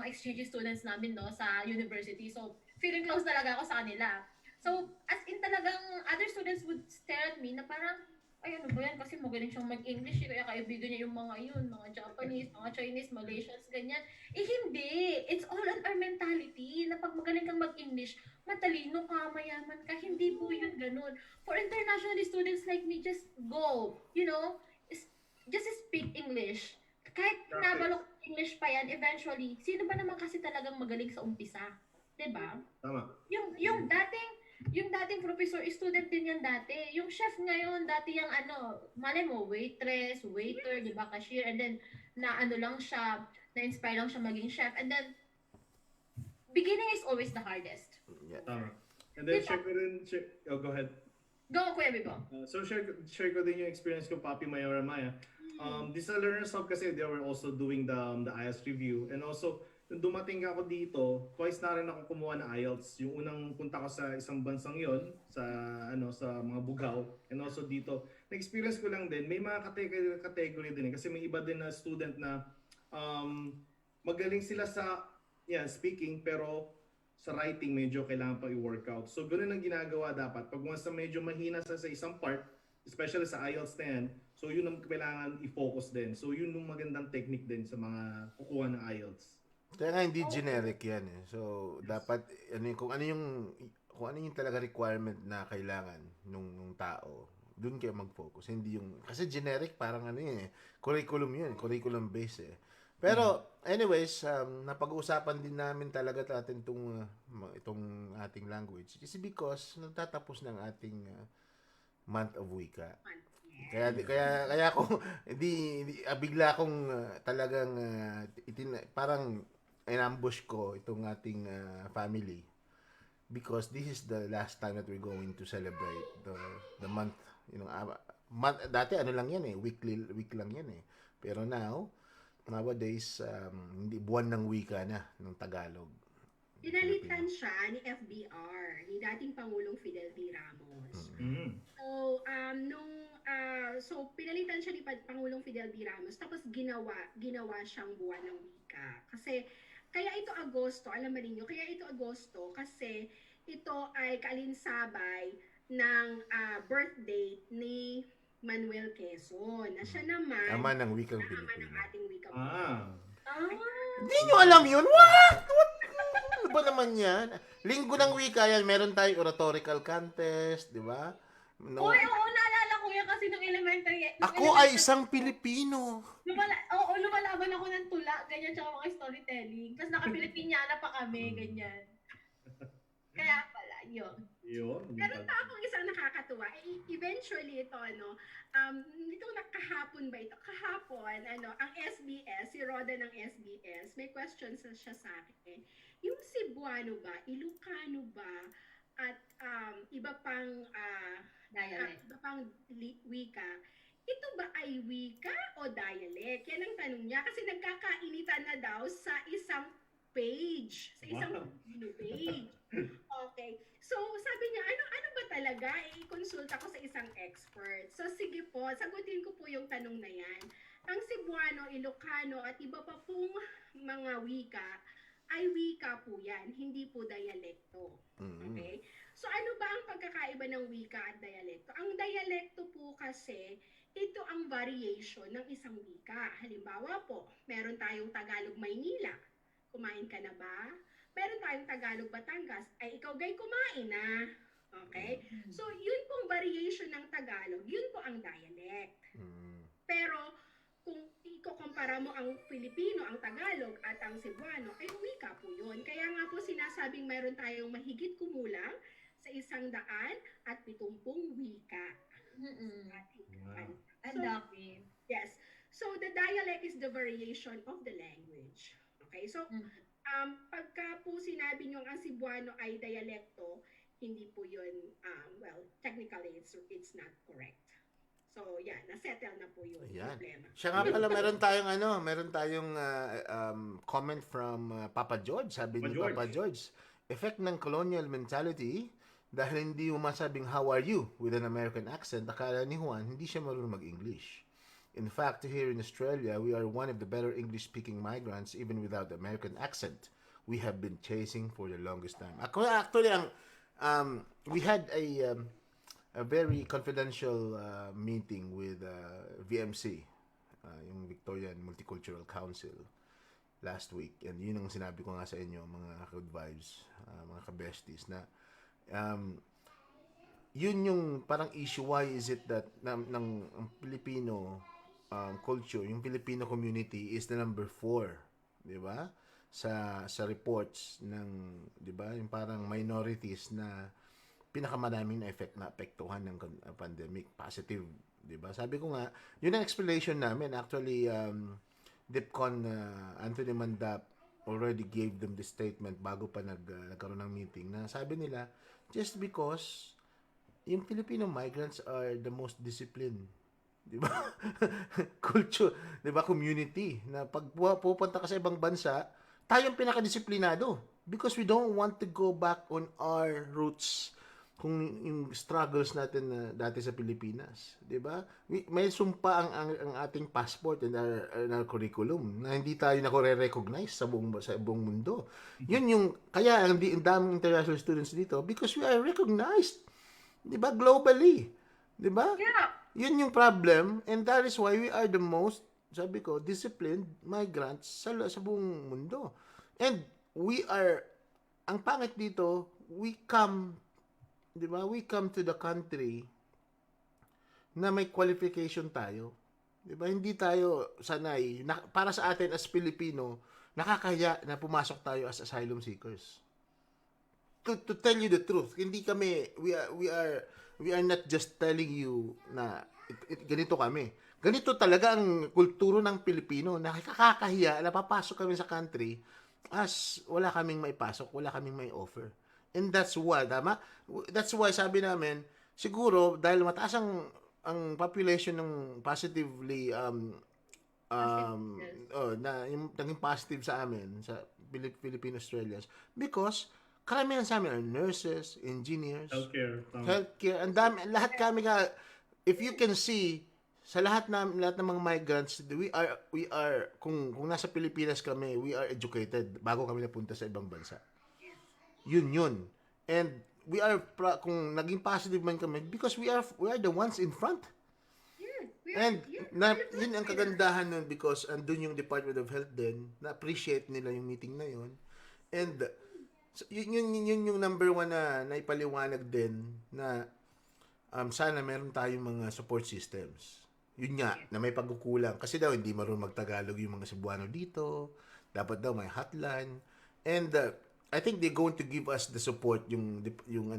exchange students namin sa university. So, feeling close talaga ako sa kanila. So, as in talagang other students would stare at me na parang, ay ano ba yan? Kasi magaling siyang mag-English. Kaya kaibigan niya yung mga Japanese, mga Chinese, Malaysians, ganyan. Hindi. It's all on our mentality na pag magaling kang mag-English, matalino ka, mayaman ka. Hindi po yun ganun. For international students like me, just go. Just speak English. Kahit nabalok English pa yan, eventually, sino ba naman kasi talagang magaling sa umpisa? Diba? Tama. Yung dating professor, student din yan dati. Yung chef ngayon, dati yung malay mo, waitress, waiter, di ba, cashier, and then, na-inspire lang siya maging chef. And then, beginning is always the hardest. Tama. And then, go ahead. Go, Kuya Bibo. So, share ko din yung experience ko, Papi, Mayora, Maya. This Learners Hub kasi, they were also doing the IELTS review. And also, nung dumating ako dito, twice na rin ako kumuha ng IELTS. Yung unang punta ko sa isang bansang yon sa mga Bugaw. And also dito, na-experience ko lang din, may mga category din kasi may iba din na student na magaling sila sa speaking pero sa writing medyo kailangan pa i-workout. So ganoon ang ginagawa dapat. Pag once na medyo mahina sa isang part, especially sa IELTS na yan, so yun ang kailangan i-focus din. So yun yung magandang technique din sa mga kukuha ng IELTS. Kaya nga hindi generic yan eh. So, dapat, kung ano yung talaga requirement na kailangan nung tao, dun kayo mag-focus. Hindi yung, kasi generic parang curriculum based eh. Pero, anyways, napag-uusapan din namin talaga natin itong ating language. Kasi because, nagtatapos ng ating month of wika. Kaya ako, bigla akong talagang, parang, inambush ko itong ating family because this is the last time that we're going to celebrate the month, dati ano lang yan week lang yan pero now nowadays hindi buwan ng wika na ng Tagalog. Pinalitan siya ni FBR, ni dating Pangulong Fidel V. Ramos. So pinalitan siya ni Pangulong Fidel V. Ramos, tapos ginawa siyang buwan ng wika. Kasi kaya ito Agosto, alam mo niyo, kaya ito Agosto kasi ito ay kaalinsabay ng birthday ni Manuel Quezon, na siya naman ama ng wikang ama Pilipino. ng ating wikang Hindi nyo alam yun? What? Ano ba naman yan? Linggo ng wika yan. Meron tayong oratorical contest, di ba? No. Oy, oo, naalala ko yan kasi nung elementary. Ako ay isang Pilipino. Lumalaban ako ng tula, ganyan, tsaka mga storytelling. Tapos naka-Filipiniana pa kami, ganyan. Kaya pala, yun. Meron pa akong isang nakakatuwa. Eventually ito, itong kahapon ba ito? Kahapon, ang SBS, si Roda ng SBS, may questions siya sa akin. Yung Cebuano ba, Ilocano ba, at iba pang wika, ito ba ay wika o dialect? Yan ang tanong niya kasi nagkakainitan na daw sa isang page, sa isang page. Okay. So, sabi niya, ano ba talaga? I-consulta ko sa isang expert. So, sige po, sagutin ko po yung tanong na yan. Ang Cebuano, Ilocano, at iba pa pong mga wika, ay wika po yan, hindi po dialekto. Okay? So, ano ba ang pagkakaiba ng wika at dialekto? Ang dialekto po kasi, ito ang variation ng isang wika. Halimbawa po, meron tayong Tagalog Maynila. Kumain ka na ba? Meron tayong Tagalog Batangas. Ay, ikaw gay kumain na. Okay? So, yun pong variation ng Tagalog, yun po ang dialect. Pero, kung ikukumpara mo ang Filipino, ang Tagalog, at ang Cebuano, ay wika po yun. Kaya nga po sinasabing meron tayong mahigit kumulang sa 170 wika. Ang dami. Yes. So, the dialect is the variation of the language. Okay? So, pagka po sinabi nyo ang Cebuano ay dialekto, hindi po yun, technically, it's not correct. So, yeah, nasettle na po yun. Ayan. Problema. Siya nga pala, meron tayong comment from Papa George. Sabi ni Papa George, effect ng colonial mentality, dahil hindi mo masabing how are you with an American accent, akala ni Juan, hindi siya marunong mag-English. In fact, here in Australia, we are one of the better English-speaking migrants even without the American accent. We have been chasing for the longest time. Actually, we had a very confidential meeting with VMC, yung Victorian Multicultural Council, last week. And yun ang sinabi ko nga sa inyo, mga good vibes, mga ka-besties, na yun yung parang issue. Why is it that ng Filipino culture, yung Filipino community is the number 4, di ba? Sa reports ng, di ba, yung parang minorities na pinakamaraming na apektuhan ng pandemic, positive, di ba? Sabi ko nga, yun ang explanation namin. Actually, DepCon Anthony Mandap already gave them the statement bago pa nagkaroon ng meeting, na sabi nila, just because yung Filipino migrants are the most disciplined, di ba? Culture, di ba? Community, na pag pupunta ka sa ibang bansa, tayong pinakadisiplinado because we don't want to go back on our roots, kung yung struggles natin na dati sa Pilipinas, di ba? May sumpa ang ating passport and our curriculum na hindi tayo recognize sa buong mundo. Yun yung kaya ang daming international students dito because we are recognized, di ba, globally, di ba? Yeah. Yun yung problem, and that is why we are the most, sabi ko, disciplined migrants sa buong mundo. And we are, ang pangit dito, we come, di ba? We come to the country na may qualification tayo. Di ba? Hindi tayo sanay. Para sa atin as Pilipino, nakakaya na pumasok tayo as asylum seekers. To tell you the truth, hindi kami, we are not just telling you na ganito kami. Ganito talaga ang kulturo ng Pilipino. Nakakahiya na papasok kami sa country wala kaming maipasok, wala kaming may offer. And that's why, tama? That's why sabi namin, siguro dahil mataas ang population ng positively na yung naging positive sa amin sa Filipino Australians because karamihan sa amin are nurses, engineers, healthcare, and dami, lahat kami if you can see sa lahat ng mga migrants, we are kung nasa Pilipinas kami, we are educated bago kami napunta sa ibang bansa. Yun. And we are kung naging positive man kami because we are the ones in front. And yun ang kagandahan nun because andun yung Department of Health din, na-appreciate nila yung meeting na yun. And yun yung number one na naipaliwanag din na sana meron tayong mga support systems. Yun nga, na may pagkukulang. Kasi daw, hindi marunong magtagalog yung mga Cebuano dito. Dapat daw may hotline. And I think they're going to give us the support yung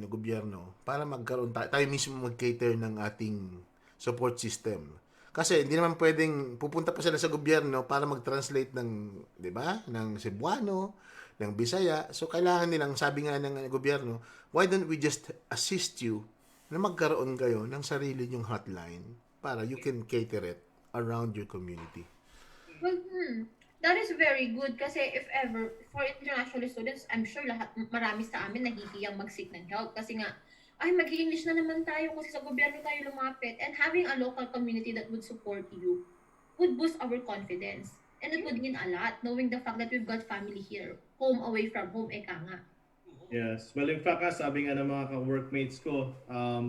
gobyerno para magkaroon tayo mismo mag-cater ng ating support system. Kasi hindi naman pwedeng pupunta pa sila sa gobyerno para mag-translate ng, di ba, ng Cebuano, ng Bisaya. So, kailangan nilang, sabi nga ng gobyerno, why don't we just assist you na magkaroon kayo ng sarili nyong hotline para you can cater it around your community. Well, that is very good kasi if ever, for international students, I'm sure marami sa amin nahihiyang mag-seek ng help kasi nga, ay, mag-English na naman tayo kasi sa gobyerno tayo lumapit. And having a local community that would support you would boost our confidence. And it would mean a lot knowing the fact that we've got family here, home away from home, eka nga. Yes. Well, in fact, sabi nga ng mga ka-workmates ko,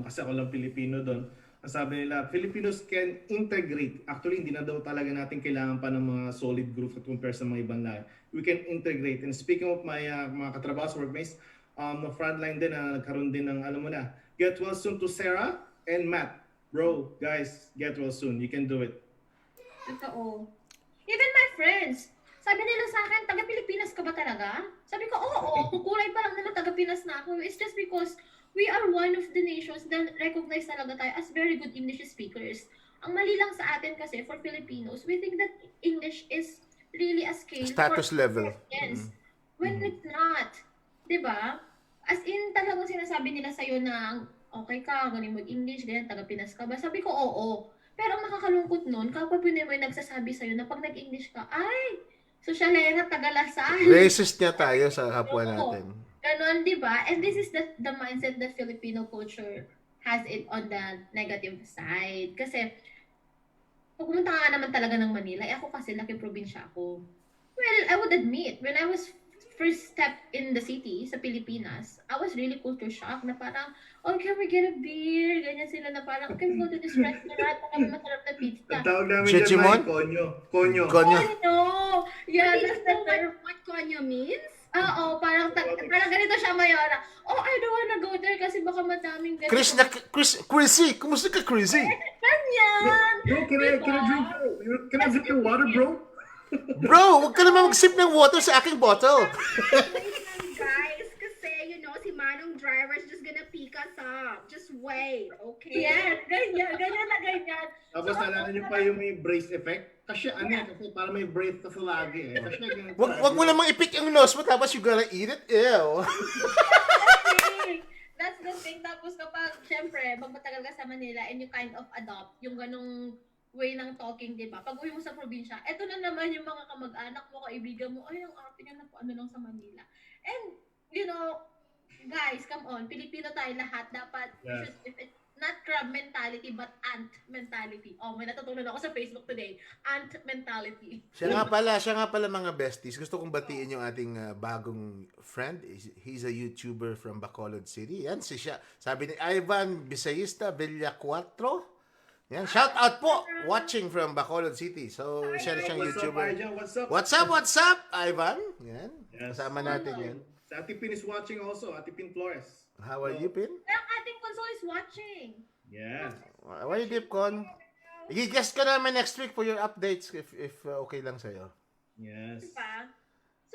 kasi ako lang Pilipino doon, sabi nila, Filipinos can integrate. Actually, hindi na daw talaga natin kailangan pa ng mga solid groups at compare sa mga ibang lahi. We can integrate. And speaking of my mga katrabaho sa workmates, na frontline din na nagkaroon din ng, alam mo na, get well soon to Sarah and Matt. Bro, guys, get well soon. You can do it. Totoo. Even my friends, sabi nila sa akin, taga-Pilipinas ka ba talaga? Sabi ko, oo, kukulay pa lang naman taga-Pinas na ako. It's just because we are one of the nations that recognize talaga tayo as very good English speakers. Ang mali lang sa atin kasi, for Filipinos, we think that English is really a scale status for level. Yes. When it's not. Diba? As in, talagang sinasabi nila sa'yo na, okay ka, galing mag-English, ganyan, taga-Pinas ka ba? Sabi ko, oo. Pero ang makakalungkot nun, kapag Pinoy nagsasabi sa'yo na pag nag-English ka, ay, sosyalera, tagalasal. Racist niya tayo sa kapwa natin. Ganon, di ba? And this is the mindset that Filipino culture has it on the negative side. Kasi, pag pumunta ka naman talaga ng Manila, ako kasi laki probinsya ako. Well, I would admit, when I was first step in the city, sa Pilipinas, I was really culture shocked na parang, oh, can we get a beer? Ganyan sila na parang, can we go to this restaurant? Kami masarap na pizza. Ang tawag namin dyan, Mai, konyo. Konyo. Yeah, that's the term. What konyo means? Oo, parang ganito siya, Mayora. Oh, I don't wanna go there kasi baka madaming ganito. Chrissy! Kumusta ka, Chrissy? Ganyan! Bro, can I drink your water, bro? Bro, wag ka naman mag-sip ng water sa aking bottle. Guys, kasi, si Manong driver is just gonna pick us up. Just wait, okay? Yes, ganyan. Tapos nalala niyo pa yung may brace effect? Kasi kasi para may brace kasi lagi eh. Kasi Wag mo namang ipik yung nose mo tapos you gonna eat it? Ew. That's the thing. Tapos kapag, syempre, magmatagal ka sa Manila and you kind of adopt yung ganong way ng talking, di ba? Pag uwi mo sa probinsya, eto na naman yung mga kamag-anak mo, kaibigan mo, ay, ang arte niya na po, ano lang sa Manila. And, guys, come on, Pilipino tayo lahat, dapat, if it's not crab mentality, but ant mentality. Oh, may natutunan ako sa Facebook today. Ant mentality. Siya nga pala mga besties. Gusto kong batiin yung ating bagong friend. He's a YouTuber from Bacolod City. Yan siya. Sabi ni Ivan Bisayista Villacuatro. Yan, shout out po, watching from Bacolod City. So, siya siyang YouTuber. What's up, Ivan? Yan, kasama natin yan. Si Ate Pin is watching also, Ate Pin Flores. How are you, Pin? Ang ating console is watching. Yeah. How are you, Dipcon? I-guest ka namin next week for your updates if okay lang sa'yo. Yes. Diba?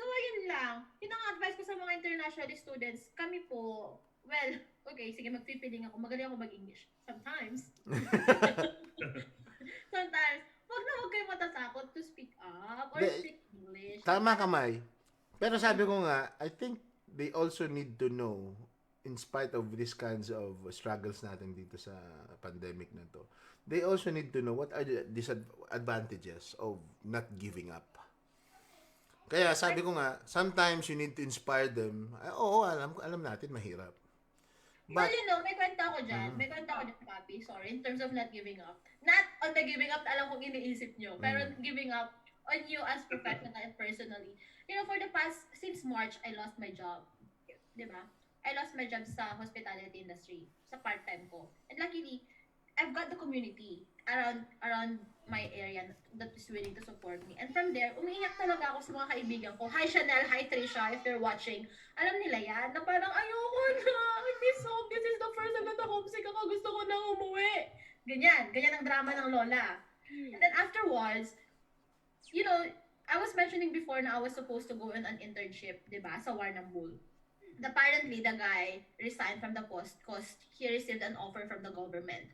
So, ayun lang. Yun ang advice ko sa mga international students. Kami po, well, okay, sige, mag-feeling ako. Magaling ako mag-English. Sometimes. Sometimes. Huwag kayo matatakot to speak up or speak English. Tama ka, Mai. Pero sabi ko nga, I think they also need to know, in spite of these kinds of struggles natin dito sa pandemic na to, they also need to know what are the disadvantages of not giving up. Kaya sabi ko nga, sometimes you need to inspire them. Oo, alam natin, mahirap. Well, may kwenta ako dyan. May kwenta ako dyan, Papi. Sorry, in terms of not giving up. Not on the giving up, alam kong iniisip nyo. Pero giving up on you as professional and personally. For the past, since March, I lost my job. Diba? I lost my job sa hospitality industry. Sa part-time ko. And luckily, I've got the community around my area that is willing to support me. And from there, umiiyak talaga ako sa mga kaibigan ko. Hi Chanel, hi Trisha, if you're watching. Alam nila yan, na parang ayoko na. I miss home. This is the first time na homesick ako. Gusto ko na umuwi. Ganyan ang drama ng lola. And then afterwards, I was mentioning before na I was supposed to go on an internship, diba, sa Warrnambool Bull. Apparently, the guy resigned from the post because he received an offer from the government.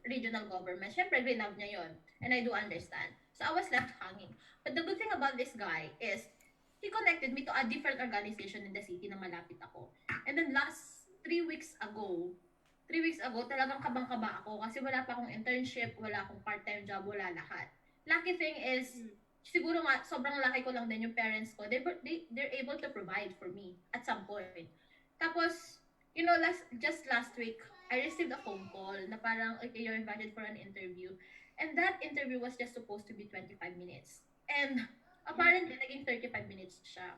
Regional government. Siyempre, grinav niya yun. And I do understand. So, I was left hanging. But the good thing about this guy is, he connected me to a different organization in the city na malapit ako. And then 3 weeks ago, talagang kabang-kaba ako kasi wala pa akong internship, wala akong part-time job, wala lahat. Lucky thing is, siguro nga, sobrang laki ko lang din yung parents ko. They're able to provide for me at some point. Tapos, just last week, I received a phone call na parang, okay, you're invited for an interview. And that interview was just supposed to be 25 minutes. And apparently, naging 35 minutes siya.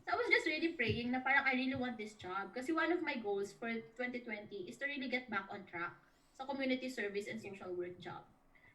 So I was just really praying na parang I really want this job. Kasi one of my goals for 2020 is to really get back on track sa community service and social work job.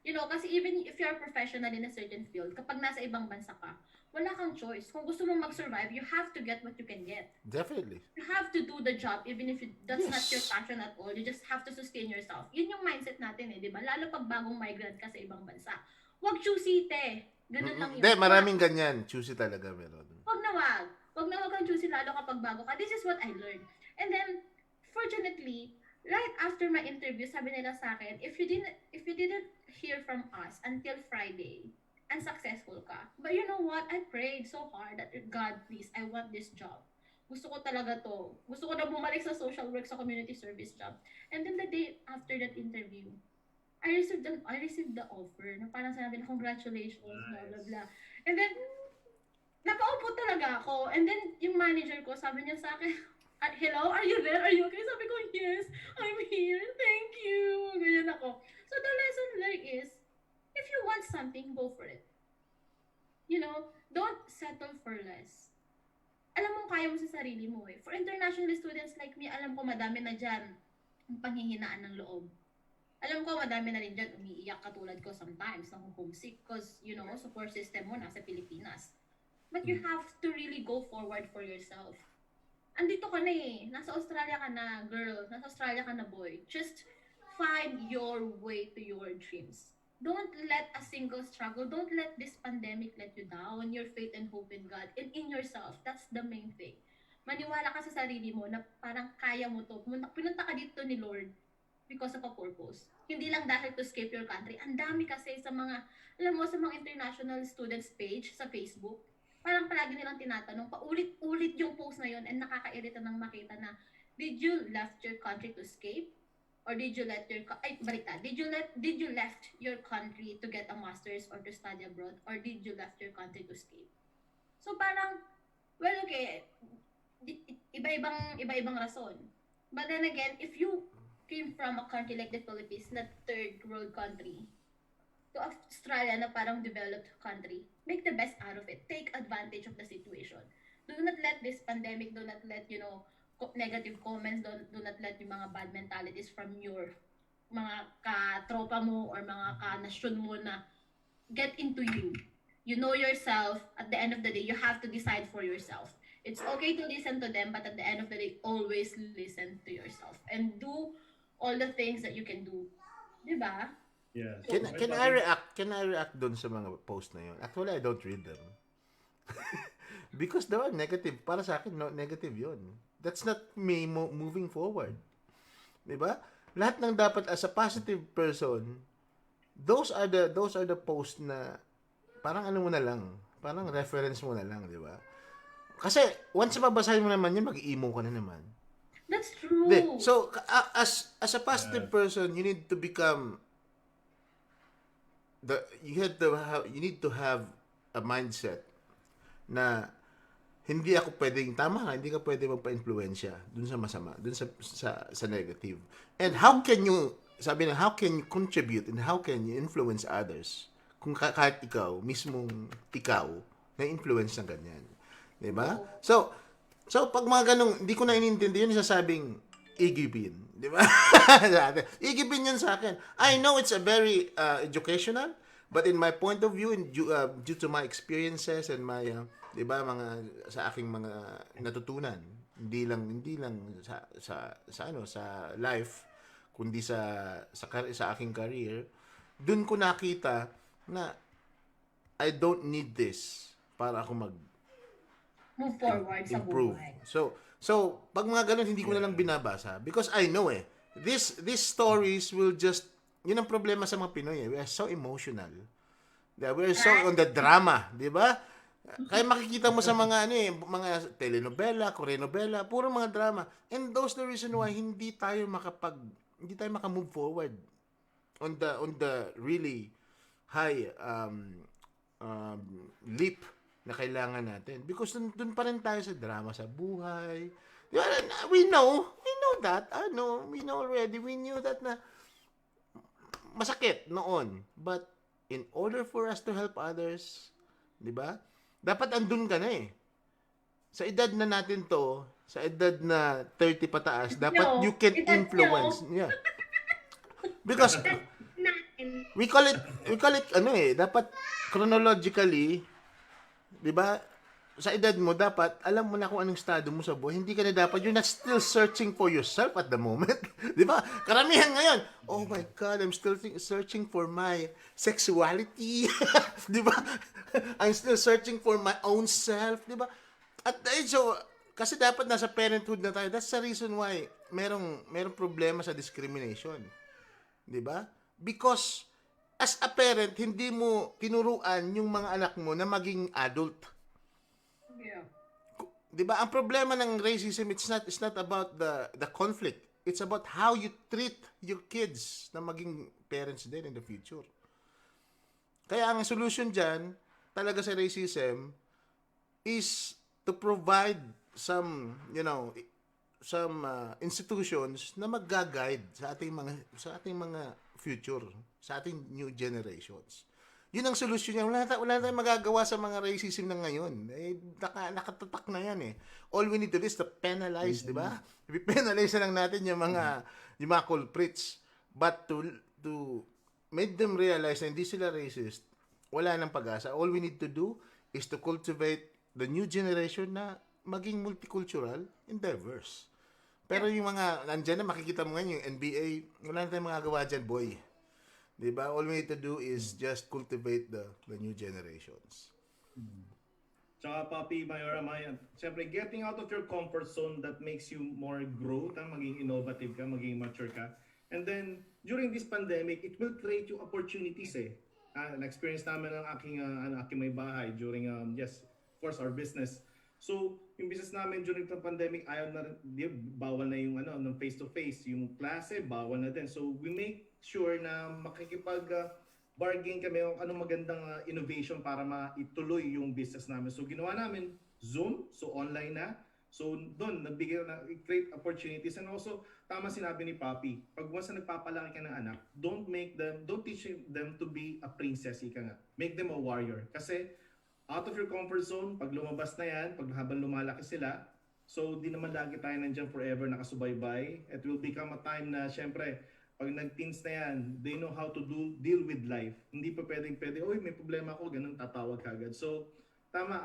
Kasi even if you're a professional in a certain field, kapag nasa ibang bansa ka, wala kang choice. Kung gusto mong mag-survive, you have to get what you can get. Definitely. You have to do the job even if that's not your passion at all. You just have to sustain yourself. Yun yung mindset natin di ba? Lalo pag bagong migrant ka sa ibang bansa. Huwag choosy, te. Ganun lang yun. Hindi, maraming ganyan. Choosy talaga meron. Huwag na wag kang choosy lalo kapag bago ka. This is what I learned. And then, fortunately, right after my interview, sabi nila sa akin, if you didn't hear from us until Friday, unsuccessful ka. But you know what? I prayed so hard that, God, please, I want this job. Gusto ko talaga to. Gusto ko na bumalik sa social work, sa community service job. And then the day after that interview, I received the offer na parang sinabi na congratulations, blah, blah, blah. And then, napaupo talaga ako. And then, yung manager ko, sabi niya sa akin, hello, are you there? Are you okay? Sabi ko, yes, I'm here. Thank you. Ganyan ako. So the lesson there is, if you want something, go for it. Don't settle for less. Alam mo, kaya mo sa sarili mo eh. For international students like me, alam ko madami na dyan ang panghihinaan ng loob. Alam ko madami na rin dyan umiiyak katulad ko sometimes, nang homesick because, support system mo nasa Pilipinas. But you have to really go forward for yourself. Andito ka na eh. Nasa Australia ka na, girl. Nasa Australia ka na, boy. Just find your way to your dreams. Don't let a single struggle, don't let this pandemic let you down, your faith and hope in God and in yourself. That's the main thing. Maniwala ka sa sarili mo na parang kaya mo to. Pinunta ka dito ni Lord because of a purpose. Hindi lang dahil to escape your country. Ang dami kasi sa mga, sa mga international students page sa Facebook, parang palagi nilang tinatanong, paulit-ulit yung post na yun and nakakairita nang makita na, did you left your country to escape? Or did you left your country to get a master's or to study abroad? Or did you left your country to escape? So parang, well, okay, iba-ibang rason. But then again, if you came from a country like the Philippines, na third world country, to Australia na parang developed country, make the best out of it. Take advantage of the situation. Do not let this pandemic, do not let, negative comments, do not let yung mga bad mentalities from your mga katropa mo or mga kanasyon mo na get into you. You know yourself. At the end of the day, you have to decide for yourself. It's okay to listen to them, but at the end of the day, always listen to yourself and do all the things that you can do. Diba? Yeah. Can I react doon sa mga post na yun? Actually, I don't read them. Because they are negative. Para sa akin, no, negative yun. That's not me moving forward. Diba? Lahat ng dapat as a positive person, those are the posts na parang ano mo na lang, parang reference mo na lang, diba? Kasi, once mabasahin mo naman yun, mag-emo ka na naman. That's true. So, as a positive person, you need to become you need to have a mindset na hindi ako pwedeng tama, hindi ka pwede magpa-impluwensya dun sa masama, dun sa negative. And how can you contribute and how can you influence others kung kahit ikaw, mismong ikaw, na-influence ng ganyan. Diba? So, pag mga ganong, hindi ko na inintindi yun, sasabing, igibin. Di ba? Igibin yun sa akin. I know it's a very educational, but in my point of view, due to my experiences and my, di ba, sa aking mga natutunan, hindi lang sa life, kundi sa aking career, dun ko nakita na I don't need this para ako Move forward sa improve. buhay. So, pag mga ganun, hindi ko na lang binabasa. Because I know these stories will just, yun ang problema sa mga Pinoy We are so emotional. We are so on the drama, di ba? Kaya makikita mo sa mga mga telenovela, Koreanovela, puro mga drama. And those the reason why hindi tayo maka-move forward on the really high leap na kailangan natin. Because dun pa rin tayo sa drama sa buhay. We know that. We know already. We knew that na masakit noon. But in order for us to help others, di ba? Dapat andun ka na Sa edad na natin to, sa edad na 30 pataas, dapat you can influence. Yeah. Because we call it dapat chronologically, 'di ba? Sa edad mo dapat alam mo na kung anong estado mo sa buhay. Hindi ka na dapat, you're not still searching for yourself at the moment. 'Di ba? Karamihan ngayon, oh my God, I'm still searching for my sexuality. 'Di ba? I'm still searching for my own self, 'di ba? At so kasi dapat nasa parenthood na tayo. That's the reason why merong problema sa discrimination. 'Di ba? Because as a parent, hindi mo tinuruan yung mga anak mo na maging adult. Yeah. 'Di ba? Ang problema ng racism, it's not about the conflict. It's about how you treat your kids na maging parents din in the future. Kaya ang solution diyan talaga sa racism is to provide some institutions na mag-guide sa ating mga future, sa ating new generations. Yun ang solusyon niya. Wala tayong magagawa sa mga racism ng ngayon. Nakatatak na yan All we need to do is to penalize, di ba? I-penalize na lang natin yung mga culprits. But to make them realize na hindi sila racist, wala nang pag-asa. All we need to do is to cultivate the new generation na maging multicultural and diverse. Pero yung mga, nandyan na makikita mo ngayon, yung NBA, wala na tayong magagawa dyan, boy. Diba? All we need to do is just cultivate the new generations. Tsaka Papi, Mayora, Maya, siyempre getting out of your comfort zone that makes you more grow, maging innovative ka, maging mature ka. And then, during this pandemic, it will create you opportunities Na-experience namin ng aking may bahay during, of course, our business. So, yung business namin during the pandemic, bawal na yung ng face-to-face. Yung klase, bawal na din. So, we make sure na makikipag-bargain kami kung anong magandang innovation para maituloy yung business namin. So, ginawa namin Zoom, so online na. So, doon, create opportunities. And also, tama sinabi ni Papi, pag once na nagpapalaki ka ng anak, don't teach them to be a princess, ika nga. Make them a warrior. Kasi, out of your comfort zone, pag lumabas na yan, pag habang lumalaki sila, so di naman lagi tayo nandyan forever nakasubaybay. It will become a time na, syempre, pag nag-teens na yan, they know how to deal with life. Hindi pa pwede, oy, may problema ako, ganun, tatawag ka agad. So, tama,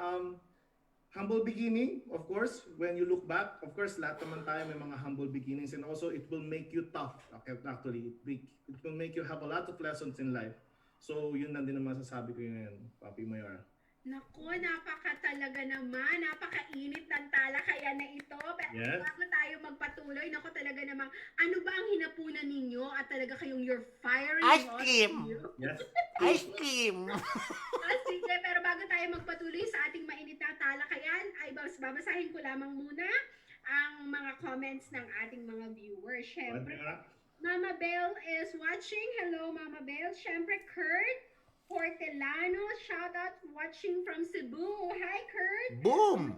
humble beginning, of course, when you look back, of course, lahat naman tayo may mga humble beginnings, and also, it will make you tough, actually. It will make you have a lot of lessons in life. So, yun na din naman sasabi ko yun, Papi Mayora. Naku, napaka-talaga naman. Napakainit ng talakayan na ito. Pero Yes. bago tayo magpatuloy, naku talaga namang, ano ba ang hinapunan ninyo at talaga kayong you're firing Ice hot cream. you? Yes. Ice cream! Sige, pero bago tayo magpatuloy sa ating mainit na talakayan, ay babasahin ko lamang muna ang mga comments ng ating mga viewers. Syempre, Mama Bell is watching. Hello, Mama Bell. Syempre, Kurt Hortelano, shout out watching from Cebu. Hi, Kurt. Boom!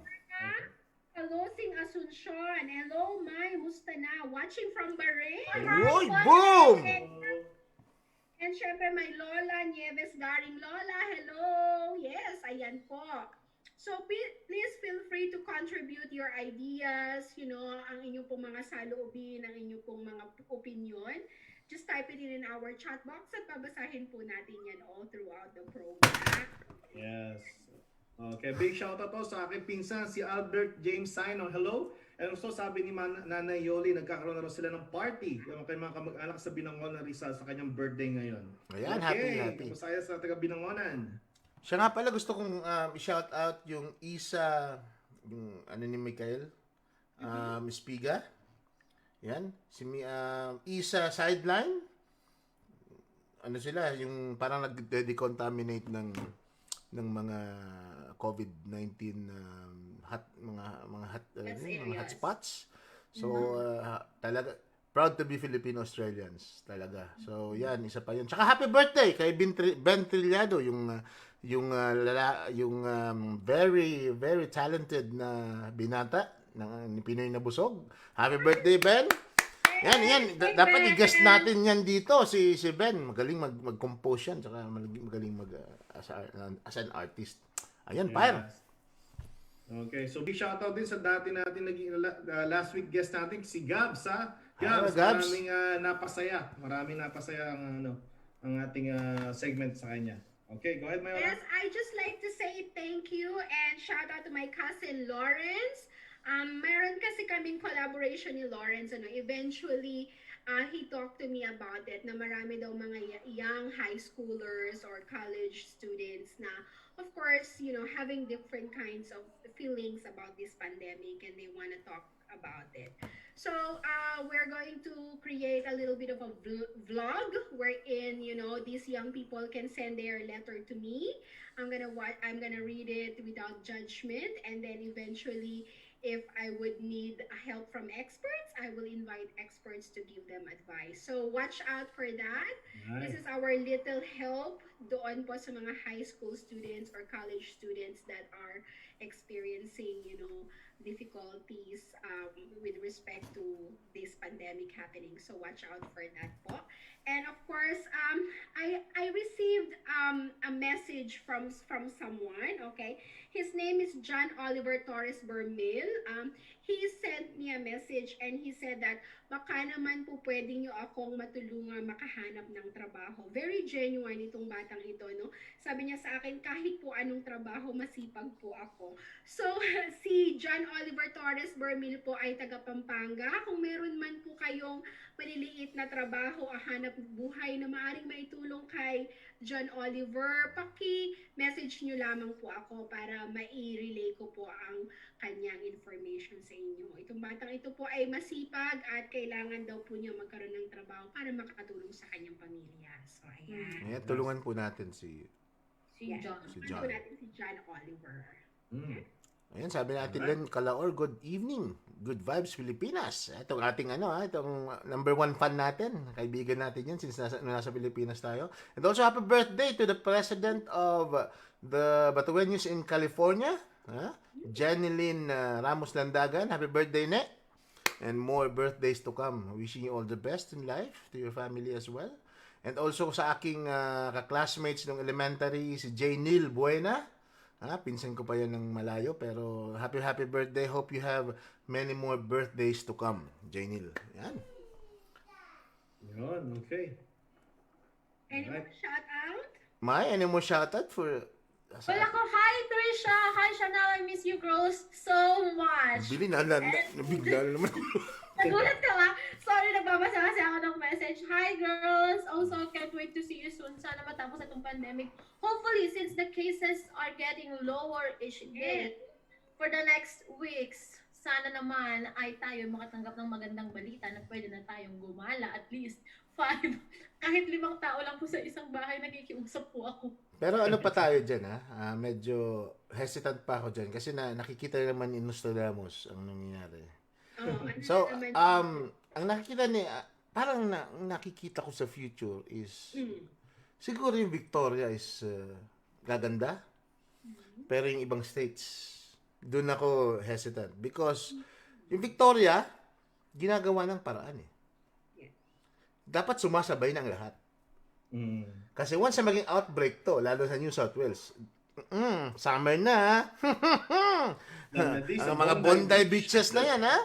Hello, Sing Asuncion. Hello, Mai, musta na? Watching from Bahrain. Uy, boom! And syempre, my Lola, Nieves Garing Lola. Hello. Yes, ayan po. So, please feel free to contribute your ideas, ang inyong pong mga saloobin, ang inyong pong mga opinion. Just type it in our chat box at babasahin po natin yan all throughout the program. Yes. Okay, big shout out po sa aking pinsan, si Albert James Sino. Hello. And also sabi ni Nanay Yoli, nagkakaroon na rin sila ng party. Yung kay mga kamag-anak sa Binangon na Rizal sa kanyang birthday ngayon. Ayan, okay, happy. Masaya sa taga Binangonan. Siya nga pala, gusto kong i-shout out yung isa, yung ni Michael, Spiga. Yan. Si Isa Sideline. Ano sila, yung parang nag-decontaminate ng mga COVID-19 mga hotspots. So, talaga, proud to be Filipino-Australians talaga. So, yan, isa pa yun. Tsaka happy birthday kay Ben Trillado, yung very, very talented na binata ng Pinoy na busog. Happy birthday, Ben! Yan. Dapat i-guest natin yan dito, si Ben. Magaling mag-compose yan, tsaka magaling as an artist. Ayan, Pyre. Okay, so big shoutout din sa dati natin naging last week guest natin, si Gabs, ha? Gabs. Maraming napasaya ang ating segment sa kanya. Okay, go ahead, Mayora. Yes, I just like to say thank you and shout out to my cousin Lawrence. Meron kasi kaming collaboration ni Lawrence. Eventually, he talked to me about it na marami daw mga young high schoolers or college students na, of course, having different kinds of feelings about this pandemic and they want to talk about it. So, we're going to create a little bit of a vlog wherein, these young people can send their letter to me. I'm gonna read it without judgment, and then eventually, if I would need help from experts, I will invite experts to give them advice. So watch out for that. Nice. This is our little help doon po sa mga high school students or college students that are experiencing, difficulties with respect to this pandemic happening. So watch out for that po. And of course, I received a message from someone, okay? His name is John Oliver Torres Bermil. He sent me a message and he said that baka naman po pwedeng nyo akong matulungan makahanap ng trabaho. Very genuine itong batang ito, no? Sabi niya sa akin, kahit po anong trabaho, masipag po ako. So, si John Oliver Torres Bermil po ay taga Pampanga. Kung meron man po kayong maliliit na trabaho, hanap buhay na maaring maitulong kay John Oliver, paki-message nyo lamang po ako para mai-relay ko po ang kanyang information sa inyo. Itong batang ito po ay masipag at kailangan daw po niya magkaroon ng trabaho para makatulong sa kanyang pamilya. So, ayan. Ayan, tulungan po natin si John. Tulungan po natin si John Oliver. Ayan, sabi natin Len Calaor, good evening. Good vibes Pilipinas. Itong ating itong number one fan natin. Kaibigan natin yan since nasa Pilipinas tayo. And also happy birthday to the president of the Batuenos in California. Jeneline Ramos Landagan. Happy birthday, Ne. And more birthdays to come. Wishing you all the best in life, to your family as well. And also sa aking ka-classmates ng elementary, si J. Neil Buena. Pinsan ko pa yan ng malayo, pero happy birthday. Hope you have many more birthdays to come, J. Neil. Yan. Yun, okay. Any more shout out? May, any more shout out for... Wala ko, hi Trisha! Hi Chanel, I miss you girls so much! Nabigla na naman. Nagulat ka ba? Sorry, nagbabasa kasi ako ng message. Hi girls! Also, can't wait to see you soon. Sana matapos itong pandemic. Hopefully, since the cases are getting lower each day, for the next weeks, sana naman ay tayo makatanggap ng magandang balita na pwede na tayong gumala at least 5. Kahit 5 tao lang po sa isang bahay, nakikiusap po ako. Pero ano pa tayo dyan, ha? Medyo hesitant pa ako dyan kasi nakikita naman in Nostradamus ang nangyayari. Oh, ano So, naman ang nakikita parang nakikita ko sa future is, Mm. siguro yung Victoria is gaganda, pero yung ibang states, doon ako hesitant. Because yung Victoria, ginagawa ng paraan eh. Dapat sumasabay ng lahat. Kasi once na maging outbreak to, lalo sa New South Wales, summer na. Ang mga Bondi beaches na yan, ha?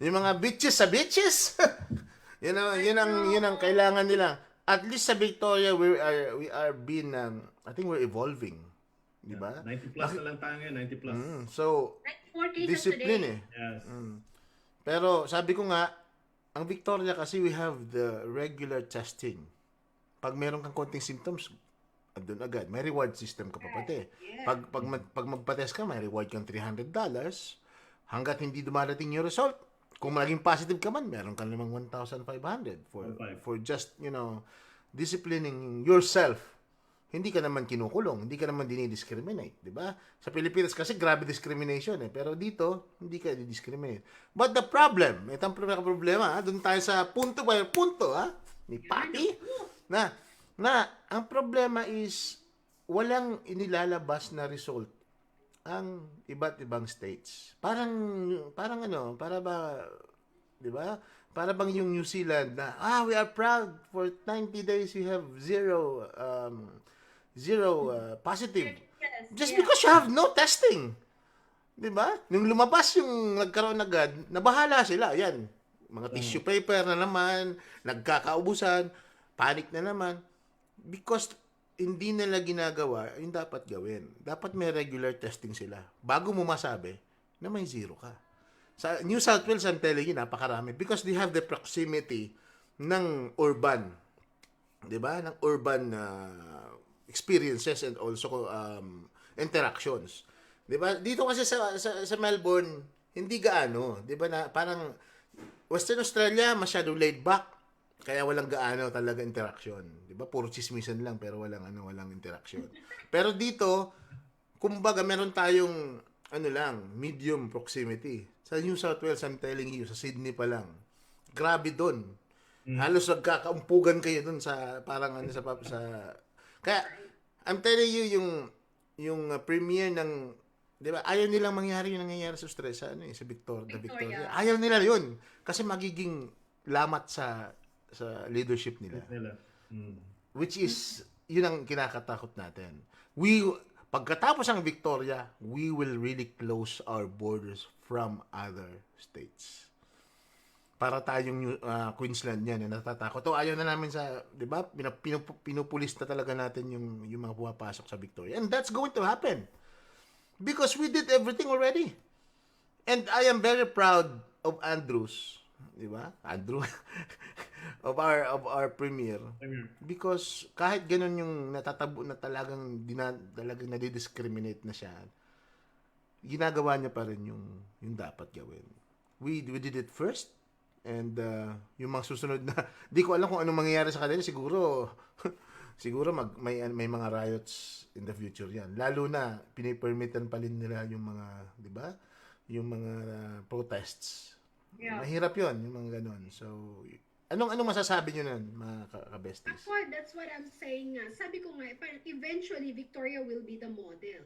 Yung mga beaches sa beaches. yun ang kailangan nila. At least sa Victoria, we are being, I think we're evolving. Di ba? 90 plus na lang tayo ngayon, 90 plus. So, 4 cases discipline today. eh. Yes. Pero sabi ko nga, ang Victoria kasi we have the regular testing. Pag meron kang konting symptoms, andun agad. May reward system ka pa pati. Pag magpa-test ka, may reward kang $300. Hanggat hindi dumarating yung result, kung maging positive ka man, meron ka namang 1,500 for just, disciplining yourself. Hindi ka naman kinukulong, hindi ka naman dinidiscriminate, di ba? Sa Pilipinas kasi grabe discrimination eh, pero dito hindi ka di-discriminate. But the problem, itong problema, doon tayo sa punto by punto, ni Papi, na ang problema is walang inilalabas na result ang iba't ibang states. Para ba, di ba? Para bang yung New Zealand na, we are proud for 90 days we have zero positive. Just because you have no testing. 'Di ba? Nung lumabas yung nagkaroon agad, nabahala sila. Yan. Mga tissue paper na naman, nagkakaubusan, panic na naman. Because hindi nila ginagawa yung dapat gawin. Dapat may regular testing sila. Bago mo masabi na may zero ka. Sa New South Wales, I'm telling you, napakarami. Because they have the proximity ng urban. 'Di ba? Ng urban experiences and also interactions. 'Di ba? Dito kasi sa Melbourne, hindi gaano, 'di ba, na parang Western Australia masyado laid back, kaya walang gaano talaga interaction, 'di ba? Puro chismisan lang pero walang interaction. Pero dito, kumbaga meron tayong medium proximity. Sa New South Wales, I'm telling you, sa Sydney pa lang. Grabe doon. Halos nagkakaumpugan kayo doon sa parang sa kaya, I'm telling you, yung premiere ng, di ba, ayaw nilang mangyari yung nangyayari sa stress, sa Victoria. Ayaw nila yun. Kasi magiging lamat sa leadership nila. Which is, yun ang kinakatakot natin. Pagkatapos ang Victoria, we will really close our borders from other states. Para tayong Queensland yan, natatakot. Ayaw na namin sa, di ba, pinupulis na talaga natin yung mga pumapasok sa Victoria. And that's going to happen. Because we did everything already. And I am very proud of Andrews, di ba? Andrew, of our premier. Because kahit ganun yung natatabo na talagang nadidiscriminate na siya, ginagawa niya pa rin yung dapat gawin. We did it first. And yung mga susunod na, di ko alam kung anong mangyayari sa kanila, siguro may mga riots in the future yan. Lalo na pinipermitan pa rin nila yung mga, di ba? Yung mga protests. Yeah. Mahirap yun, yung mga ganun. So, anong masasabi nyo nun, mga ka-besties? That's what I'm saying nga. Sabi ko nga, eventually, Victoria will be the model.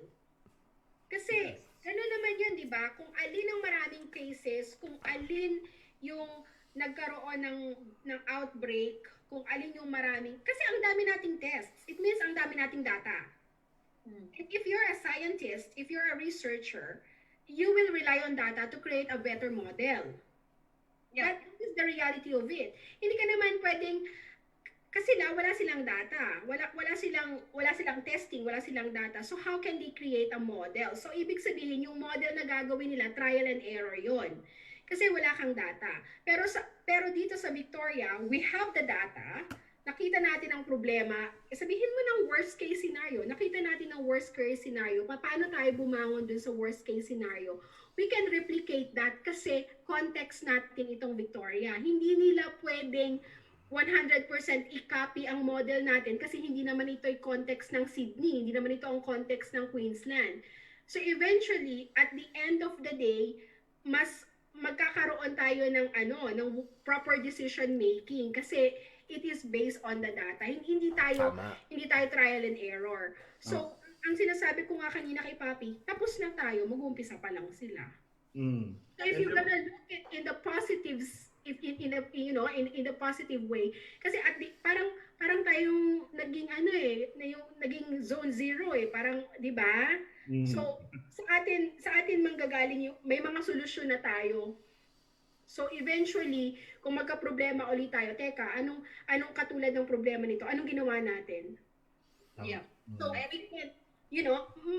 Kasi, ano naman yun, di ba? Kung alin ang maraming cases, kung alin yung nagkaroon ng outbreak, kung alin yung maraming, kasi ang dami nating tests. It means ang dami nating data. And if you're a scientist, if you're a researcher, you will rely on data to create a better model. Yeah. That is the reality of it. Hindi ka naman pwedeng, kasi wala silang data. Wala silang testing, wala silang data. So how can they create a model? So ibig sabihin, yung model na gagawin nila, trial and error yon. Kasi wala kang data. Pero dito sa Victoria, we have the data. Nakita natin ang problema. Sabihin mo ng worst case scenario. Nakita natin ang worst case scenario. Paano tayo bumangon dun sa worst case scenario? We can replicate that kasi context natin itong Victoria. Hindi nila pwedeng 100% i-copy ang model natin kasi hindi naman ito ay context ng Sydney, hindi naman ito ang context ng Queensland. So eventually, at the end of the day, mas magkakaroon tayo ng proper decision making kasi it is based on the data. Hindi tayo trial and error. So, ang sinasabi ko nga kanina kay Papi, tapos na tayo, mag-uumpisa pa lang sila. So if you're gonna look at in the positives, if in the positive way, kasi parang tayong naging naging zone zero parang 'di ba? So sa atin manggagaling yung may mga solusyon na tayo. So eventually, kung magka-problema ulit tayo, teka, anong katulad ng problema nito? Anong ginawa natin? Yeah. So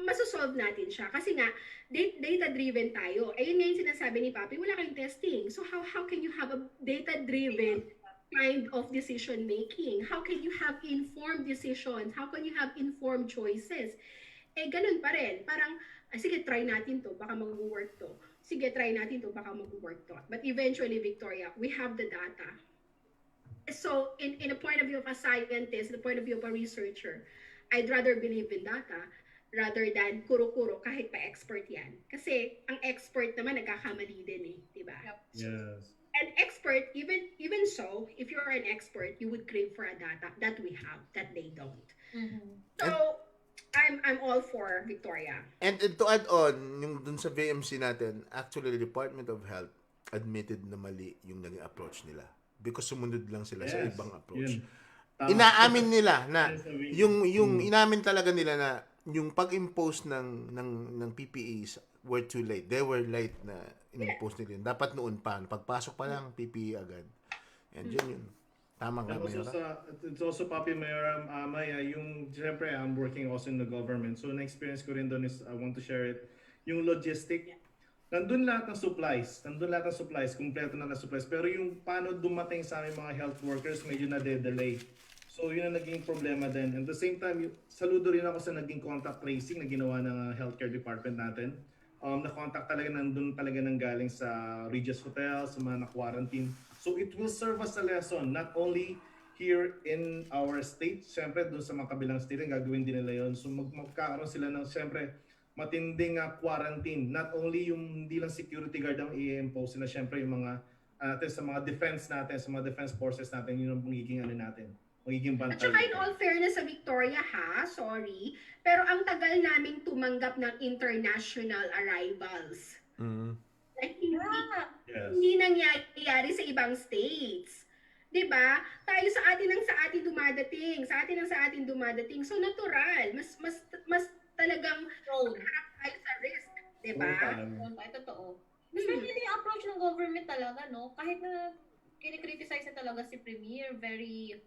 masosolve natin siya. Kasi nga, data-driven tayo. Ayun nga yung sinasabi ni Papi, wala kayong testing. So how can you have a data-driven kind of decision making? How can you have informed decisions? How can you have informed choices? Ganun pa rin. Parang, sige, try natin to. Baka mag-work to. Sige, try natin to. Baka mag-work to. But eventually, Victoria, we have the data. So, in a point of view of a scientist, the point of view of a researcher, I'd rather believe in data rather than kuro-kuro kahit pa expert yan. Kasi ang expert naman nagkakamali din di ba? Yep. Yes. An expert, even so, if you're an expert, you would crave for a data that we have, that they don't. So, I'm all for Victoria. And to add on, yung dun sa VMC natin, actually, the Department of Health admitted na mali yung naging approach nila. Because sumunod lang sila sa ibang approach. Inaamin nila na yung inamin talaga nila na yung pag-impose ng PPEs were too late. They were late na in-impose nila. Dapat noon pa. Pagpasok pa lang, PPE agad. And yun. Tama ka, Mayora? It's also, Papi, Mayora, Maya, yung, siyempre, I'm working also in the government. So, na-experience ko rin doon is, I want to share it. Yung logistic, nandun lahat ng supplies. Kompleto na supplies. Pero yung paano dumating sa aming mga health workers, medyo na-delay. So, yun ang naging problema din. And at the same time, saludo rin ako sa naging contact tracing na ginawa ng healthcare department natin. Na-contact talaga nandun talaga nang galing sa Regis Hotel, sa mga na-quarantine. So, it will serve as a lesson, not only here in our state, siyempre doon sa mga kabilang state, gagawin din nila yun. So, magkakaroon sila ng, siyempre, matinding quarantine. Not only yung hindi lang security guard ang i-impose sila, siyempre yung mga sa mga defense natin, sa mga defense forces natin, yun ang magiging magiging bantay. At saka in all fairness sa Victoria sorry, pero ang tagal naming tumanggap ng international arrivals. Like, hindi nangyayari sa ibang states. 'Di ba? Tayo sa atin dumadating. So natural, mas talagang harap tayo sa risk, 'di ba? Totoo. Especially yung approach ng government talaga, no? Kahit na kinikriticize na talaga si Premier, very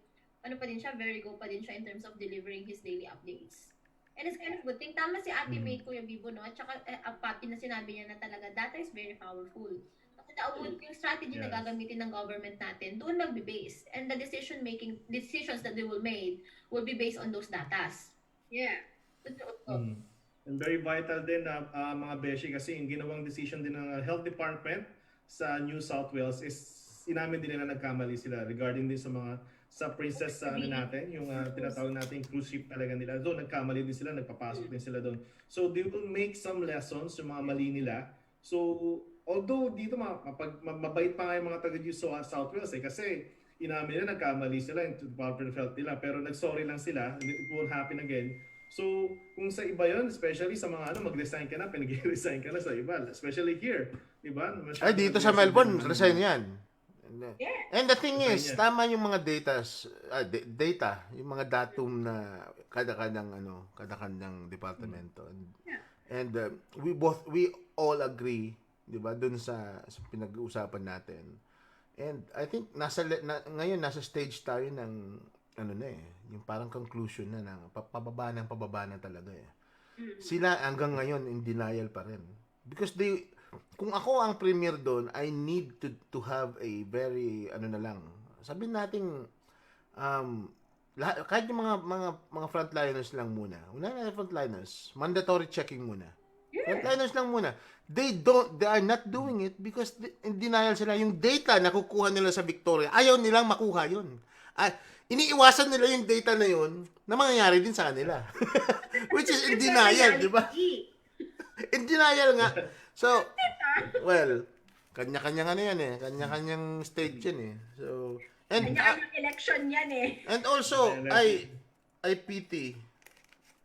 go pa din siya in terms of delivering his daily updates. And it's kind of good thing. Tama si Ate May, Kuya Bibo, no? At saka Papi na sinabi niya na talaga, data is very powerful. Kasi yung strategy na gagamitin ng government natin, doon magbe-base. And the decisions that they will make will be based on those datas. Yeah. And very vital din na mga beshi kasi yung ginawang decision din ng health department sa New South Wales is inamin din nila nagkamali sila regarding din sa princess natin, yung tinatawag natin cruise ship talaga nila. Doon nagkamali din sila, nagpapasok din sila doon. So they will make some lessons yung mga mali nila. So although dito mabait pa nga yung mga taga sa South Wales kasi inamin nila nagkamali sila yung Department of Health nila pero nagsorry lang sila, it won't happen again. So kung sa iba yon, especially sa mga mag-resign ka na, pinag-resign ka na sa iba, especially here, di ba? Ay, dito sa Melbourne, resign yan. Yeah. And the thing is, tama yung mga data, yung mga datum na kada-kadang departamento. And we all agree, 'di ba, dun sa pinag-uusapan natin. And I think ngayon nasa stage tayo ng yung parang conclusion na ng pababa na talaga . Sila hanggang ngayon in denial pa rin. Because kung ako ang premier doon, I need to have a very sabihin natin kahit yung mga frontliners lang muna. Una na frontliners, mandatory checking muna. Yeah. Frontliners lang muna. They are not doing it because in denial sila. Yung data na kukuha nila sa Victoria, ayaw nilang makuha yun. iniiwasan nila yung data na yun na mangyayari din sa kanila. Which is in denial, di ba? In denial nga. So, well, kanya-kanya nga na yan eh. Kanya-kanyang stage yan eh. So, and Kanya-kanyang election yan eh. and also, I pity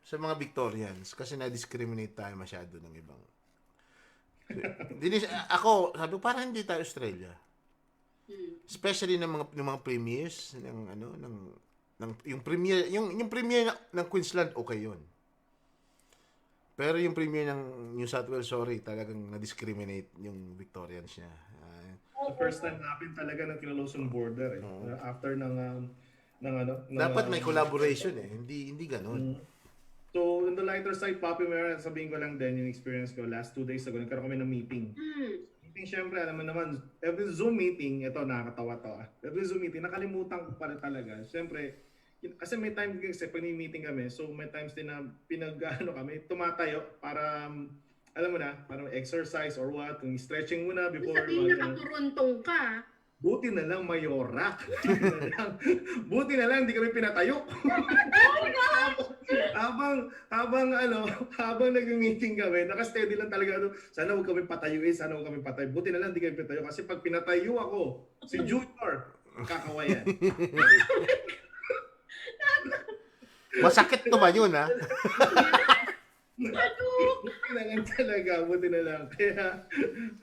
sa mga Victorians kasi na-discriminate tayo masyado ng ibang. Ako, sabi ko, parang hindi tayo Australia. Especially ng mga premiers ng yung premier ng Queensland okay yun. Pero yung premier ng New South Wales, sorry, talagang na-discriminate yung Victorians niya. The first time natin talaga na kinalose yung border eh. After Dapat may collaboration eh. Hindi ganoon. So, on the lighter side, Papi, sabihin ko lang din yung experience ko last 2 days ago. Nagkaroon kami ng meeting. Meeting, syempre, alam mo naman, every Zoom meeting, ito, nakakatawa to. Every Zoom meeting, nakalimutan ko pala talaga. Syempre, kasi may time kasi pag meeting kami, so may times din na kami, tumatayo para, alam mo na, parang exercise or what, yung stretching muna before. Sabihin nakaturuntong ka. Buti na lang, Mayora. Buti na lang, hindi kami pinatayo. habang nag-meeting kami, naka-steady lang talaga. Sana huwag kami patayuin, sana huwag kami patayo. Buti na lang, hindi kami patayo. Kasi pag pinatayo ako, si Junior, kakawayan. Masakit to ba yun, ha? Buti na lang talaga, buti na lang. Kaya,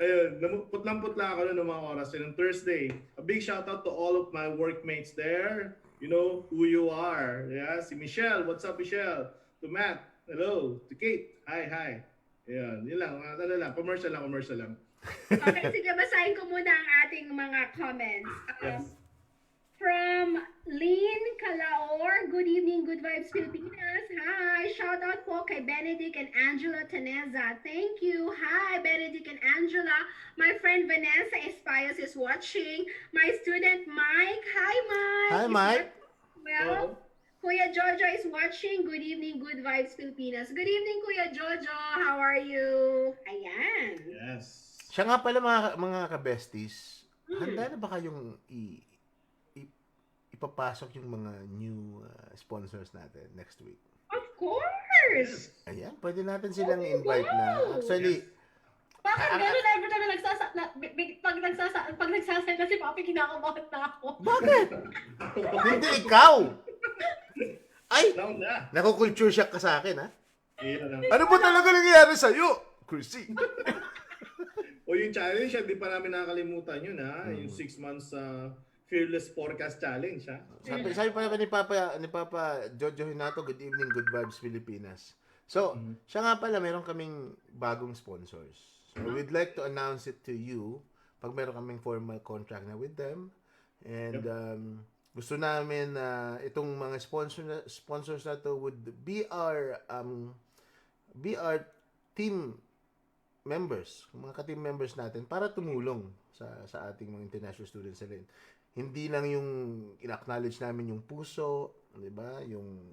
ayun, putlang-putla ako ng mga oras. Yun, on Thursday, a big shout out to all of my workmates there. You know who you are. Yeah, si Michelle, what's up Michelle? To Matt, hello. To Kate, hi. Ayan, yun lang, commercial lang. Okay, sige, basahin ko muna ang ating mga comments. Yes. From Lynn Calaor, good evening, Good Vibes Pilipinas. Hi, shout out po kay Benedict and Angela Teneza. Thank you. Hi, Benedict and Angela. My friend Vanessa Espayos is watching. My student Mike. Hi, Mike. Hi, Mike. Well, Kuya Jojo is watching. Good evening, Good Vibes Pilipinas. Good evening, Kuya Jojo. How are you? Ayan. Yes. Siya nga pala mga ka-besties, handa na ba kayong ipapasok yung mga new sponsors natin next week? Of course! Ayan, pwede natin silang invite na. Actually, Bakit gano'n every time pag nagsasend na si Papi, kinakabahan na ako. bakit? Hindi ikaw! Ay! Down na. Naku-culture shock ka sa akin, ha? Yan lang. Ano ba talaga nangyayari sa'yo, Chrissy? O yung challenge, di pa namin nakakalimutan yun ha. Yung 6 months Fearless Forecast Challenge ha. Sabi pa naman ni Papa Jojo Hinato, good evening, Good Vibes Pilipinas. So, siya nga pala, meron kaming bagong sponsors. So, we'd like to announce it to you pag meron kaming formal contract na with them. And gusto namin itong mga sponsors na to would be our team members, mga ka-team members natin para tumulong sa ating mga international students rin. Hindi lang yung in-acknowledge namin yung puso, 'di ba? Yung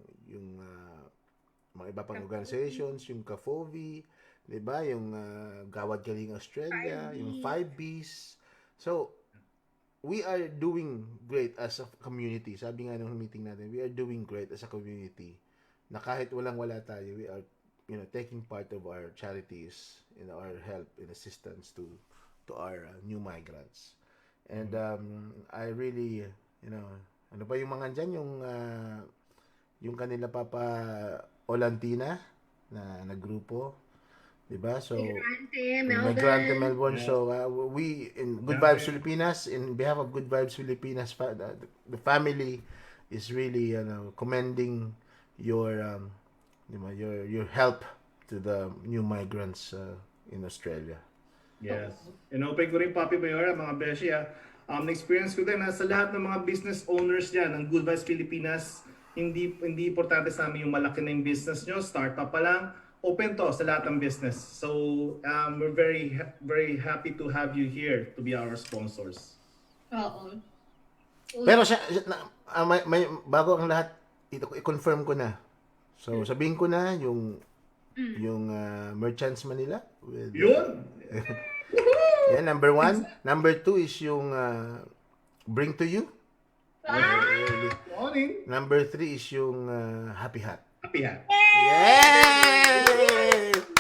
mga iba pang organizations, yung CAFOVI, 'di ba? Yung Gawad Galing Australia, yung 5Bs. So, we are doing great as a community. Sabi nga nung meeting natin, we are doing great as a community. Na kahit walang-wala tayo, we are taking part of our charities in our help and assistance to our new migrants. And I really, ano ba yung mga dyan, yung kanila Papa Olantina na grupo, diba? So, Migrante Melbourne. So, we in Good Vibes Filipinas, in behalf of Good Vibes Filipinas, the family is really commending your help to the new migrants in Australia. Yes. Inopen ko rin, Papi Mayora, mga beshi na-experience ko din sa lahat ng mga business owners dyan ng Good Vibes Pilipinas, hindi importante sa amin yung malaki na yung business nyo, startup pa lang, open to sa lahat ng business. So, we're very, very happy to have you here to be our sponsors. Oo. Pero bago ang lahat, i-confirm ko na. So, sabihin ko na yung Merchants Manila. Yun! Yeah, number 1. Number 2 is yung Bring to You. Early. Morning. Number 3 is yung happy hat. Happy hat. Yay!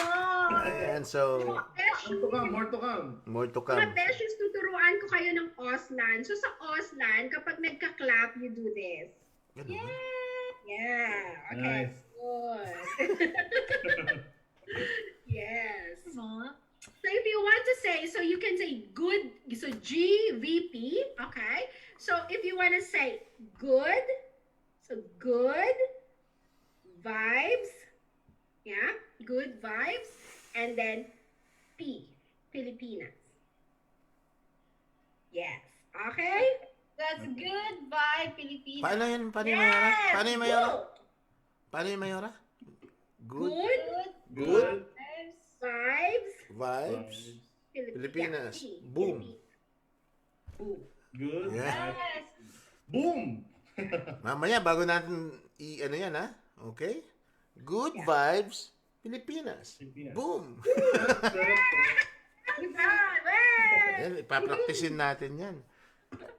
Wow! Ayan, so More to come. more to Mga come. beshes, tuturuan ko kayo ng Auslan. So sa Auslan, kapag nagka-clap, you do this. Ganun. Yeah. Okay. Nice. Good. Yes. Diba? So if you want to say, so you can say good, so GVP, okay? So if you want to say good, so good vibes, yeah, good vibes, and then P, Pilipinas. Yes, okay? That's good vibe, Pilipinas. Paano yun? Paano yung Mayora? Yes, Paano yung Mayora? go. Paano yung Mayora? Good Good Good vibes, vibes. Pilipinas. Yeah, P, Boom. Pilipinas. Boom. Good. Yeah. Yes. Boom. Mamaya, bago natin ano yan, ha? Okay? Good vibes, Pilipinas. Pilipinas. Boom! Diba? Wey! Yan, ipapraktisin natin yan.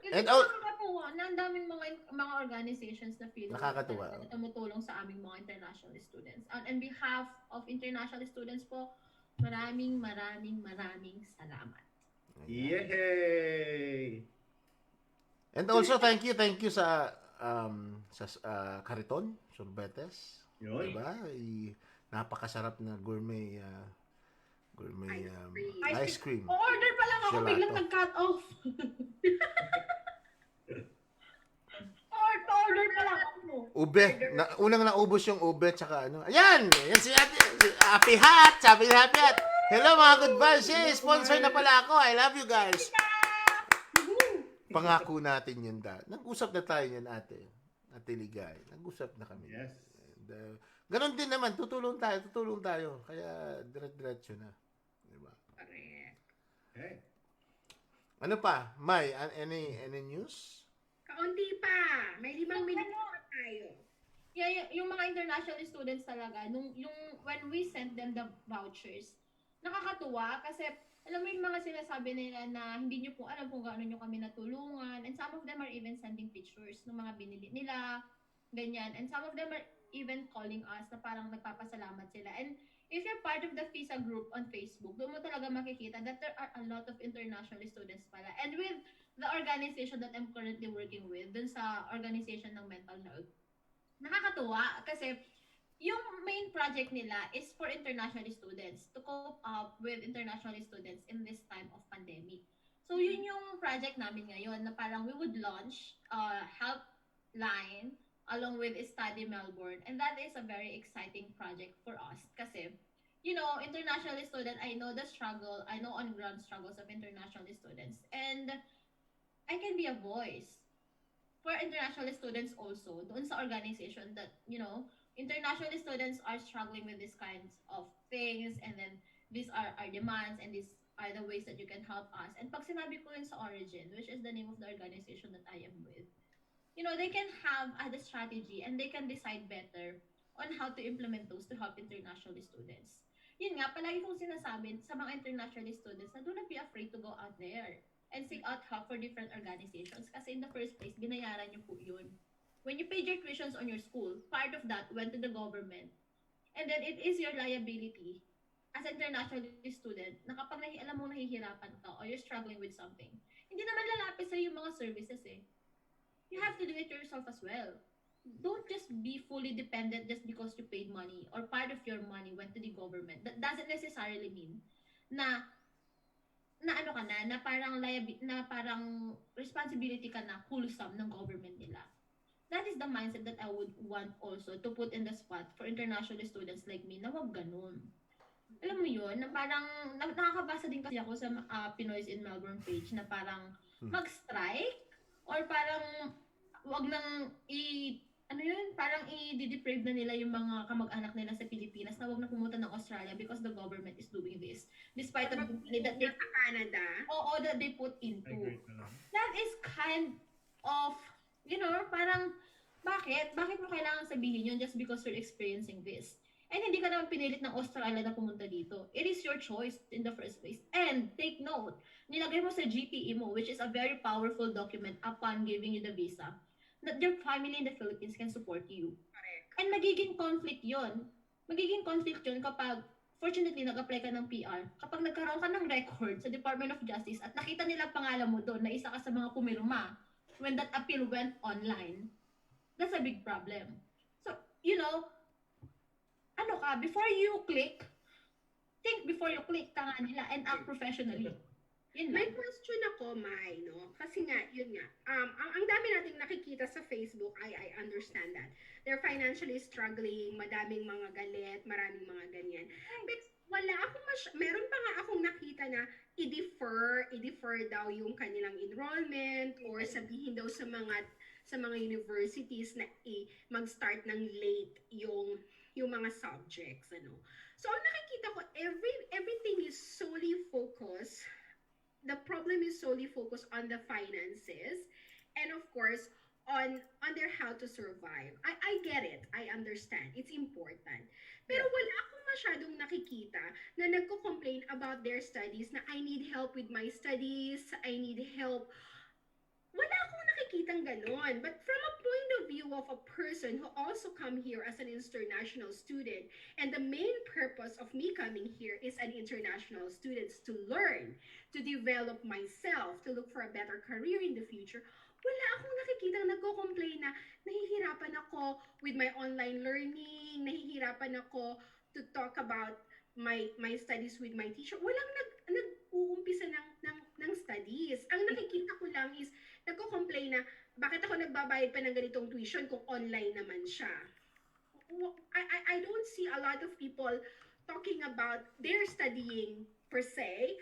And And all- nakakatuwa na ang daming mga organizations na feel Nakakatuwa. na tumutulong sa aming mga international students. On behalf of international students po, maraming salamat. Yay! And also, thank you sa Kariton, Sorbetes. Yun. Diba? Napakasarap na gourmet ice cream. Order pa lang ako, Gelato. biglang nag-cut off. Order pa lang ako. Ube. Unang naubos yung ube tsaka ano. Ayan! Yan si Happy Hat! Sabi ni Happy Hat. Hello mga good vibes. Hey, sponsor na pala ako. I love you guys. Pangako natin yun nag-usap na tayo yan ate. Ate Ligay. Nag-usap na kami. Yes. And, ganon din naman. Tutulong tayo. Kaya diretso na. Diba? Okay. Ano pa? May, any news? Kaunti pa. May 5 minuto pa tayo. Yeah, yung mga international students talaga, when we sent them the vouchers, nakakatuwa kasi alam mo yung mga sinasabi nila na hindi nyo po alam kung gaano nyo kami natulungan, and some of them are even sending pictures ng mga binili nila, ganyan, and some of them are even calling us na parang nagpapasalamat sila. And if you're part of the FISA group on Facebook, doon mo talaga makikita that there are a lot of international students pala. And with the organization that I'm currently working with, dun sa organization ng mental health, nakakatuwa kasi yung main project nila is for international students to cope up with international students in this time of pandemic. So yun yung project namin ngayon na parang we would launch a helpline along with Study Melbourne, and that is a very exciting project for us kasi international student, I know the struggle, I know on-ground struggles of international students, and I can be a voice for international students also doon sa organization that international students are struggling with these kinds of things, and then these are our demands, and these are the ways that you can help us. And pag sinabi ko yun sa Origin, which is the name of the organization that I am with, they can have the strategy and they can decide better on how to implement those to help international students. Yun nga, palagi kong sinasabi sa mga international students na do not be afraid to go out there and seek out help for different organizations kasi in the first place, binayaran niyo po yun. When you paid your tuitions on your school, part of that went to the government. And then it is your liability as an international student na kapag alam mo nahihirapan ka or you're struggling with something, hindi naman lalapit sa yung mga services eh. You have to do it yourself as well. Don't just be fully dependent just because you paid money or part of your money went to the government. That doesn't necessarily mean na ano ka na parang responsibility ka na wholesome ng government nila. That is the mindset that I would want also to put in the spot for international students like me na wag ganun. Alam mo yun, na parang nakakabasa din kasi ako sa Pinoys in Melbourne page na parang mag-strike or parang wag nang parang i-deprive na nila yung mga kamag-anak nila sa Pilipinas na wag na pumunta ng Australia because the government is doing this. Despite of the money that they Canada. that they put into. I agree. That is kind of parang bakit mo kailangan sabihin yun just because you're experiencing this? And hindi ka naman pinilit ng Australia na pumunta dito. It is your choice in the first place. And take note, nilagay mo sa GPE mo, which is a very powerful document upon giving you the visa, that your family in the Philippines can support you. Correct. And magiging conflict yun. Kapag, fortunately, nag-apply ka ng PR. Kapag nagkaroon ka ng record sa Department of Justice at nakita nila pangalan mo doon na isa ka sa mga pumirma when that appeal went online, that's a big problem. So, before you click, think before you click ka nga nila and act professionally. Yun May lang. question ako, Mai, no? Kasi nga, yun nga, ang dami nating nakikita sa Facebook, I understand that. They're financially struggling, madaming mga galit, maraming mga ganyan. But wala akong meron pa nga akong nakita na i-defer daw yung kanilang enrollment or sabihin daw sa mga universities na mag-start ng late yung mga subjects, ano. So ang nakikita ko, everything is solely focused. The problem is solely focused on the finances and of course on their how to survive. I get it. I understand. It's important. Pero wala akong masyadong nakikita na nagko-complain about their studies na I need help with my studies, I need help. Wala akong nakikitang ganon. But from a point of view of a person who also come here as an international student, and the main purpose of me coming here is an international student to learn, to develop myself, to look for a better career in the future, wala akong nakikitang nagko-complain na nahihirapan ako with my online learning, nahihirapan ako to talk about my studies with my teacher. Walang nag-uumpisa ng studies. Ang nakikita ko lang is nagko-complain na bakit ako nagbabayad pa ng ganitong tuition kung online naman siya. I don't see a lot of people talking about their studying per se,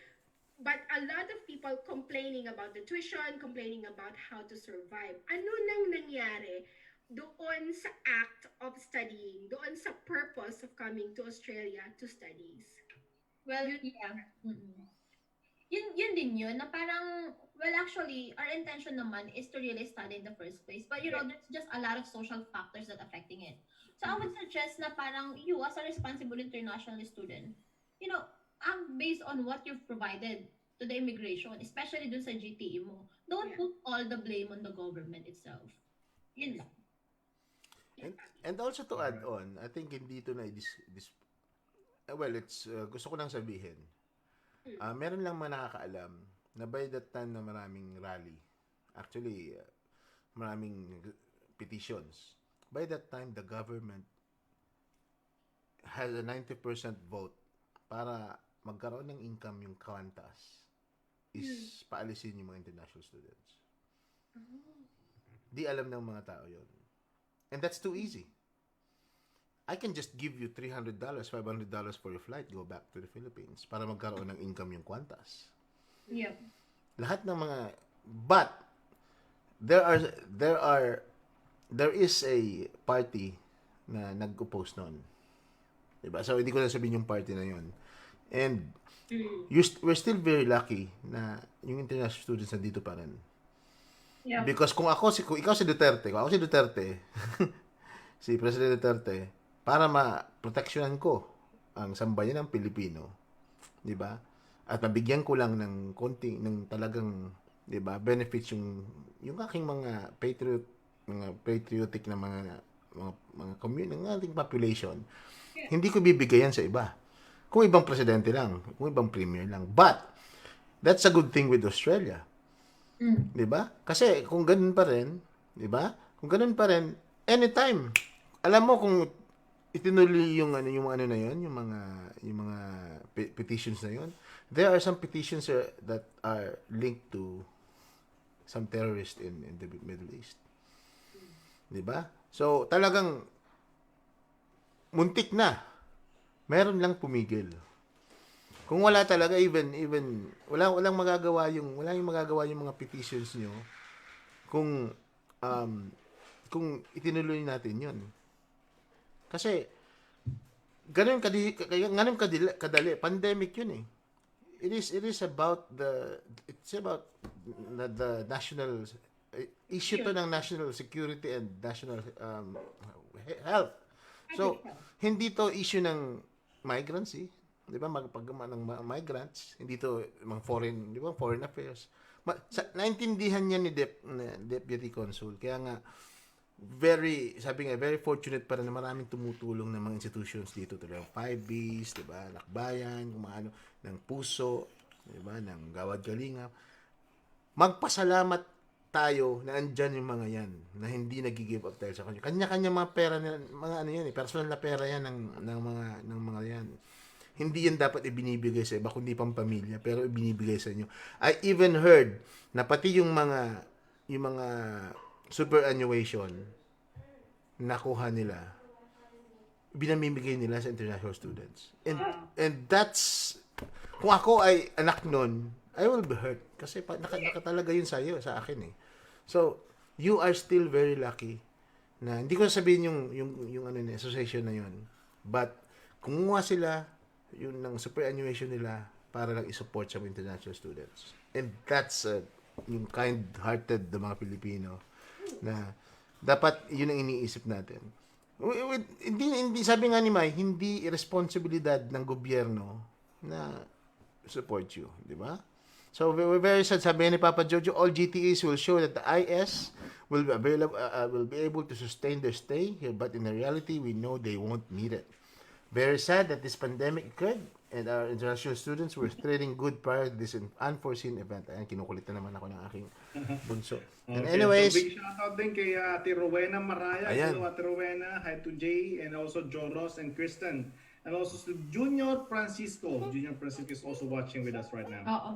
but a lot of people complaining about the tuition, complaining about how to survive. Ano nang nangyari doon sa act of studying, doon sa purpose of coming to Australia to studies? Well, yeah. Mm-mm. Yun din yun, na parang, well, actually, our intention naman is to really study in the first place. But, there's just a lot of social factors that affecting it. So, I would suggest na parang you, as a responsible international student, act based on what you've provided to the immigration, especially dun sa GTE mo. Don't put all the blame on the government itself. Yun lang. And also to add on, I think hindi ito na gusto ko lang sabihin. Meron lang mga nakakaalam na by that time na maraming rally, actually, maraming petitions, by that time, the government has a 90% vote para magkaroon ng income yung Qantas is paalisin yung mga international students. Di alam ng mga tao yun. And that's too easy. I can just give you $300, $500 for your flight, go back to the Philippines para magkaroon ng income yung Qantas. Yep. Lahat ng mga, but there is a party na nag-oppose noon. Diba? So hindi ko na sabihin yung party na yun. And we're still very lucky na yung international students nandito pa rin. Yeah. Because kung ikaw si Duterte, si President Duterte, para ma-proteksyonan ko ang sambayan ng Pilipino, 'di ba? At mabigyan ko lang ng konti ng talagang, 'di ba, benefits yung aking mga patriotic na mga community ng ating population. Hindi ko bibigay yan sa iba. Kung ibang presidente lang, kung ibang premier lang. But that's a good thing with Australia. 'Di ba? Kasi kung ganun pa rin, 'di ba? Kung ganun pa rin, anytime. Alam mo kung itinuloy yung ano na yon, yung mga petitions na yon. There are some petitions that are linked to some terrorists in the Middle East. 'Di ba? So talagang muntik na. Meron lang pumigil. Kung wala talaga even walang magagawa yung mga petitions nyo kung itinuloy natin 'yon. Kasi ganun kadali pandemic 'yun eh. It is about the national issue to ng national security and national health. So hindi to issue ng migrants eh. 'Di ba? Magpagama ng migrants, hindi to mga foreign, 'di ba? Foreign affairs. Naintindihan niya ni Deputy Consul. Kaya nga very fortunate pa rin na maraming tumutulong ng mga institutions dito. Tulad ng 5Bs, di ba? Lakbayan, kung ano, ng Puso, di ba? Ng Gawad Kalingap. Magpasalamat tayo na andyan yung mga yan, na hindi nag-give up tayo sa kanya. Kanya-kanya mga pera, mga ano yan, personal na pera yan ng mga yan. Hindi yan dapat ibinibigay sa iba, kundi pang pamilya, pero ibinibigay sa inyo. I even heard na pati yung mga superannuation nakuha nila, binamimigay nila sa international students. And that's, kung ako ay anak nun, I will be hurt. Kasi naka talaga yun sa akin eh. So, you are still very lucky na, hindi ko sabihin yung ano, association na yun. But, kumuha sila, yun ng superannuation nila para lang i-support sa mga international students. And that's yung kind-hearted ng mga Pilipino na dapat yun ang iniisip natin. Hindi sabi nga ni Mai, hindi responsibilidad ng gobyerno na support you, di ba? So we're very sad. Sabi ni Papa Jojo, all GTEs will show that the IS will be able to sustain their stay here, but in the reality, we know they won't meet it. Very sad that this pandemic occurred and our international students were trading good prior to this unforeseen event. Ayan, kinukulit na naman ako ng aking bunso. And anyways, so big shoutout din kay Ate Rowena Maraya. Ayan. Hello, Ate Rowena. Hi to Jay and also Joros and Kristen. And also to Junior Francisco. Junior Francisco is also watching with us right now. Oo.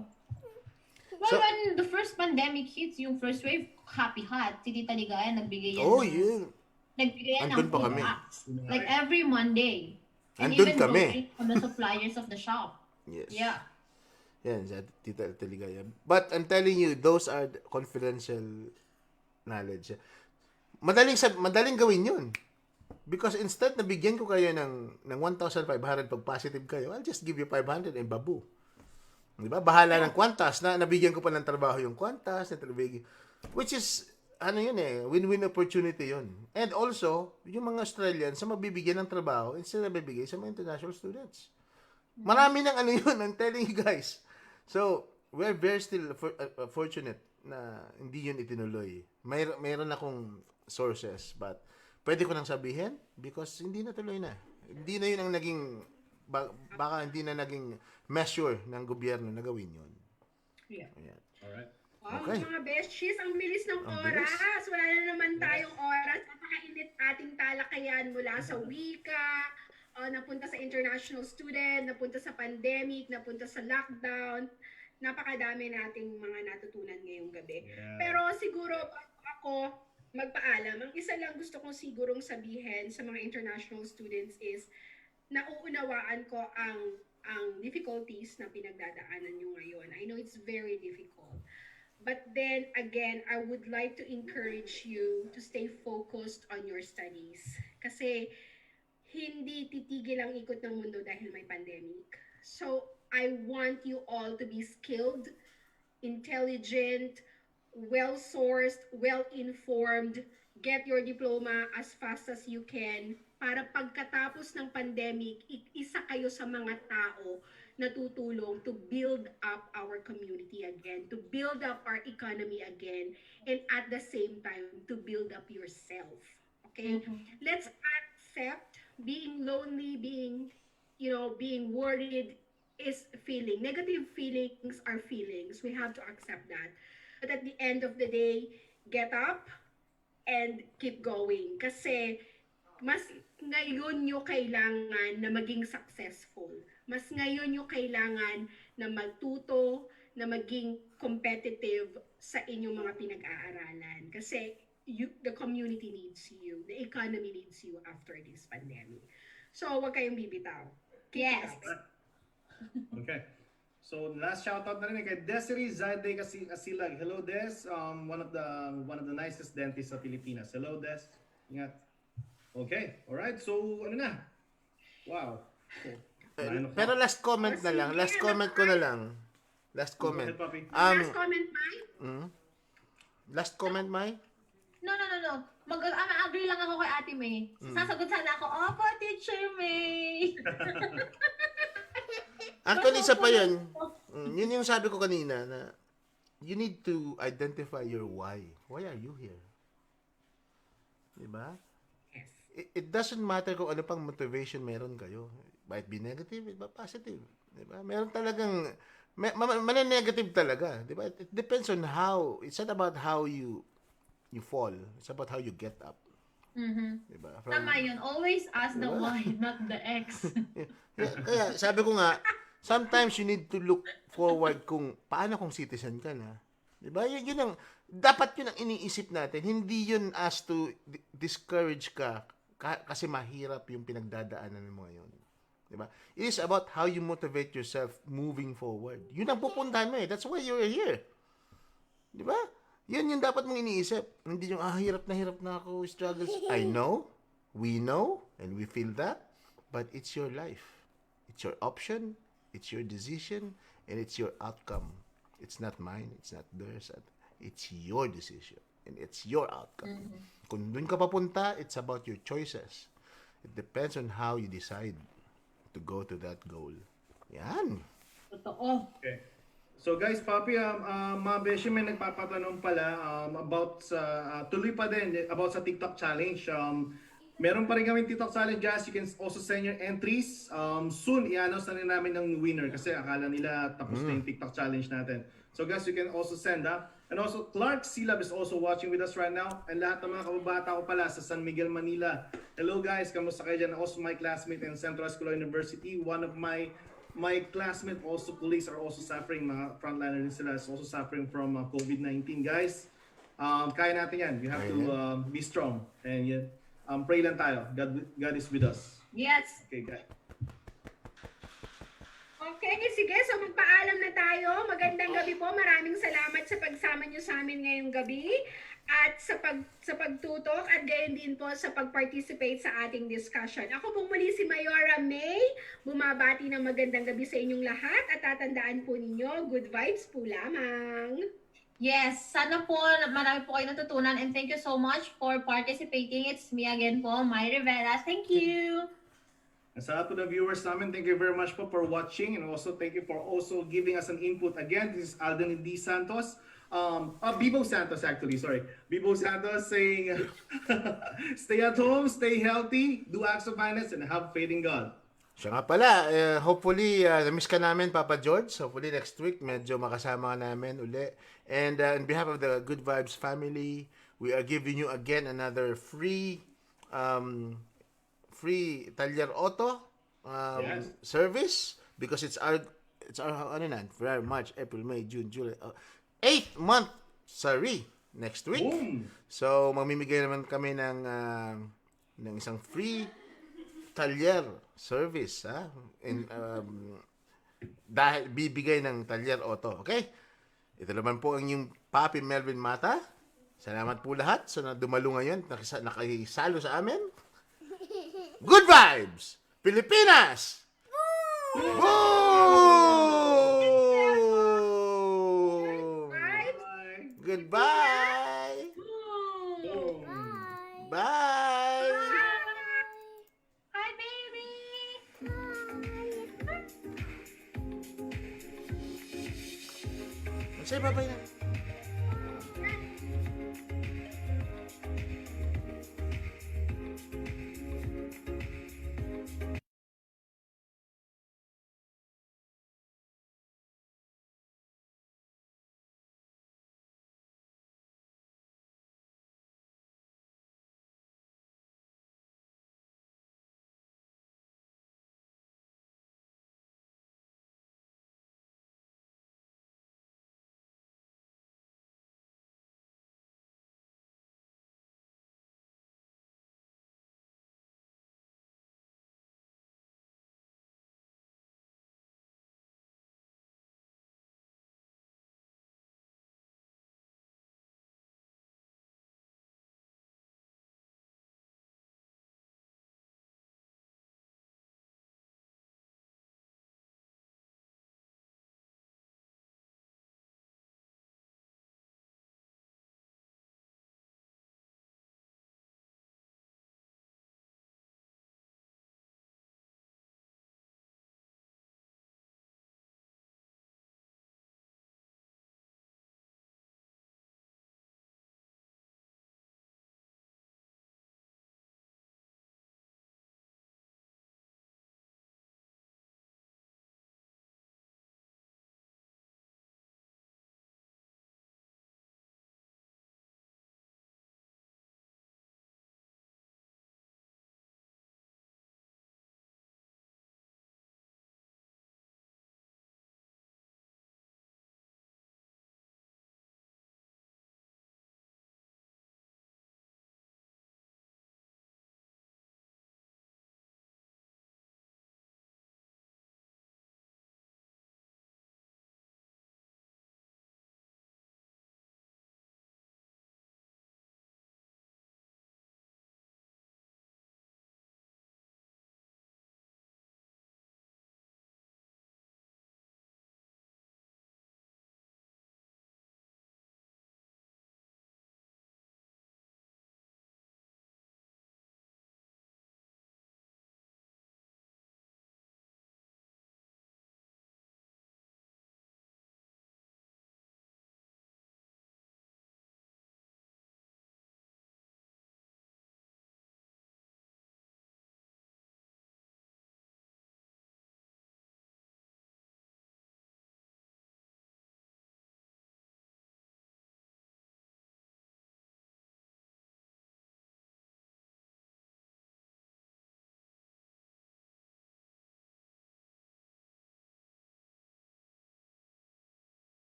Well, when the first pandemic hits, yung first wave, Happy Hot, si Tita Ligaya, nagbigay yan. Nagbigay yan ng Andun pa food kami. packs. Like every Monday. And Andun even kami. going from the suppliers of the shop. Yes. Yeah. Yan, Tita Teligaya. But I'm telling you, those are confidential knowledge. Madaling gawin yun. Because instead na bigyan ko kayo ng 1,500 pag positive kayo, I'll just give you 500 and babu. Di ba? Bahala ng Qantas na nabigyan ko pa ng trabaho yung Qantas, which is win-win opportunity yun. And also, yung mga Australians sa mabibigyan ng trabaho instead na bibigay sa mga international students. Marami ng yun, I'm telling you guys. So, we're very still fortunate na hindi yun itinuloy. Mayroon akong sources, but pwede ko nang sabihin because hindi na tuloy na. Hindi na yun ang naging, baka hindi na naging measure ng gobyerno na gawin yun. Yeah. Ayan. Alright. Wow, Okay. mga besties, ang bilis ng Ang oras. bilis. Wala na naman tayong oras. Napakainit ating talakayan mula sa wika, napunta sa international student, napunta sa pandemic, napunta sa lockdown. Napakadami nating mga natutunan ngayong gabi. Yeah. Pero siguro ako magpaalam, ang isa lang gusto kong sigurong sabihin sa mga international students is nauunawaan ko ang difficulties na pinagdadaanan nyo ngayon. I know it's very difficult. But then again, I would like to encourage you to stay focused on your studies. Kasi hindi titigil ang ikot ng mundo dahil may pandemic. So I want you all to be skilled, intelligent, well-sourced, well-informed. Get your diploma as fast as you can para pagkatapos ng pandemic, isa kayo sa mga tao na tutulong to build up our community again, to build up our economy again, and at the same time, to build up yourself. Okay? Mm-hmm. Let's accept being lonely, being worried is feeling. Negative feelings are feelings. We have to accept that. But at the end of the day, get up and keep going. Kasi mas ngayon nyo kailangan na maging successful. Mas ngayon nyo kailangan na magtuto, na maging competitive sa inyong mga pinag-aaralan. Kasi the community needs you. The economy needs you after this pandemic. So, huwag kayong bibitaw. Keep Yes. it up. Okay. So last shoutout na rin kay Desiree Zaide Asilag. Hello Des, one of the nicest dentists sa Pilipinas. Hello Des. Ingat. Okay. All right. So ano na? Wow. So, 9 o'clock. Pero last comment na lang. Last comment ko na lang. Last Go comment. ahead, Papi. Last comment, Mai? Last comment, Mai? No. Mag-agree lang ako kay Ate May. Sasagot sana ako, Opo, Teacher May. Actually, isa pa yun. Yun yung sabi ko kanina na you need to identify your why. Why are you here? Di ba? Yes. It doesn't matter kung ano pang motivation meron kayo. Might be negative, it might be positive. Di ba? Meron talagang, negative talaga. Di ba? It depends on how, it's not about how you fall. It's about how you get up. Di ba? Tama yun. Always ask the Diba? why, not the X. Kaya sabi ko nga, sometimes you need to look forward kung paano kung citizen ka na. 'Di ba? Yun ang dapat yun ang iniisip natin. Hindi yun as to discourage ka kasi mahirap yung pinagdadaanan mo ngayon. 'Di ba? It is about how you motivate yourself moving forward. Yun ang pupuntahan mo eh. That's why you're here. 'Di ba? Yun yung dapat mong iniisip. Hindi yung hirap na ako, struggles. I know, we know, and we feel that, but it's your life. It's your option, it's your decision, and it's your outcome. It's not mine, it's not theirs. It's your decision, and it's your outcome. Kung dun ka papunta, it's about your choices. It depends on how you decide to go to that goal. Yan. Totoo. Okay. So guys, Papi, Beshi, may nagpapatanong pala about sa, tuloy pa din, about sa TikTok challenge. Meron pa rin kami TikTok challenge, guys. You can also send your entries. Soon, i-announce na rin namin ng winner kasi akala nila tapos na yung TikTok challenge natin. So guys, you can also send And also, Clark Silab is also watching with us right now. And lahat ng mga kababata ko pala sa San Miguel, Manila. Hello guys, kamusta kayo dyan? Also my classmate in Central School University. One of my classmates, also colleagues, are also suffering. Mga frontliner din sila is also suffering from COVID-19, guys. Kaya natin yan. We have to be strong. And pray lang tayo. God is with us. Yes. Okay, guys. Okay, sige. So magpaalam na tayo. Magandang gabi po. Maraming salamat sa pagsama niyo sa amin ngayong gabi at sa pagtutok at gayon din po sa pag-participate sa ating discussion. Ako po muli si Mayora May. Bumabati ng magandang gabi sa inyong lahat at tatandaan po ninyo, good vibes po lamang. Yes, sana po marami po kayo natutunan and thank you so much for participating. It's me again po, Mai Rivera. Thank you. And sa lahat po ng viewers namin, thank you very much po for watching and also thank you for also giving us an input. Again, this is Alden D. Santos. Bibo Santos actually, sorry. Bibo Santos saying, stay at home, stay healthy, do acts of kindness, and have faith in God. Siya nga pala, hopefully, na-miss ka namin, Papa George. Hopefully next week, medyo makasama ka namin uli. And on behalf of the Good Vibes family, we are giving you again another free Talyer Auto service because it's our March, April, May, June, July, 8th month, sorry, next week. Boom! So, mamimigay naman kami ng isang free Talyer service, ha? And, dahil bibigay ng Talyer Auto, okay? Ito naman po ang inyong Papi Melvin Mata. Salamat po lahat sa dumalo ngayon, nakisalo sa amin. Good vibes! Pilipinas! Boom! Goodbye! Bye! Hi, baby! Say bye-bye na.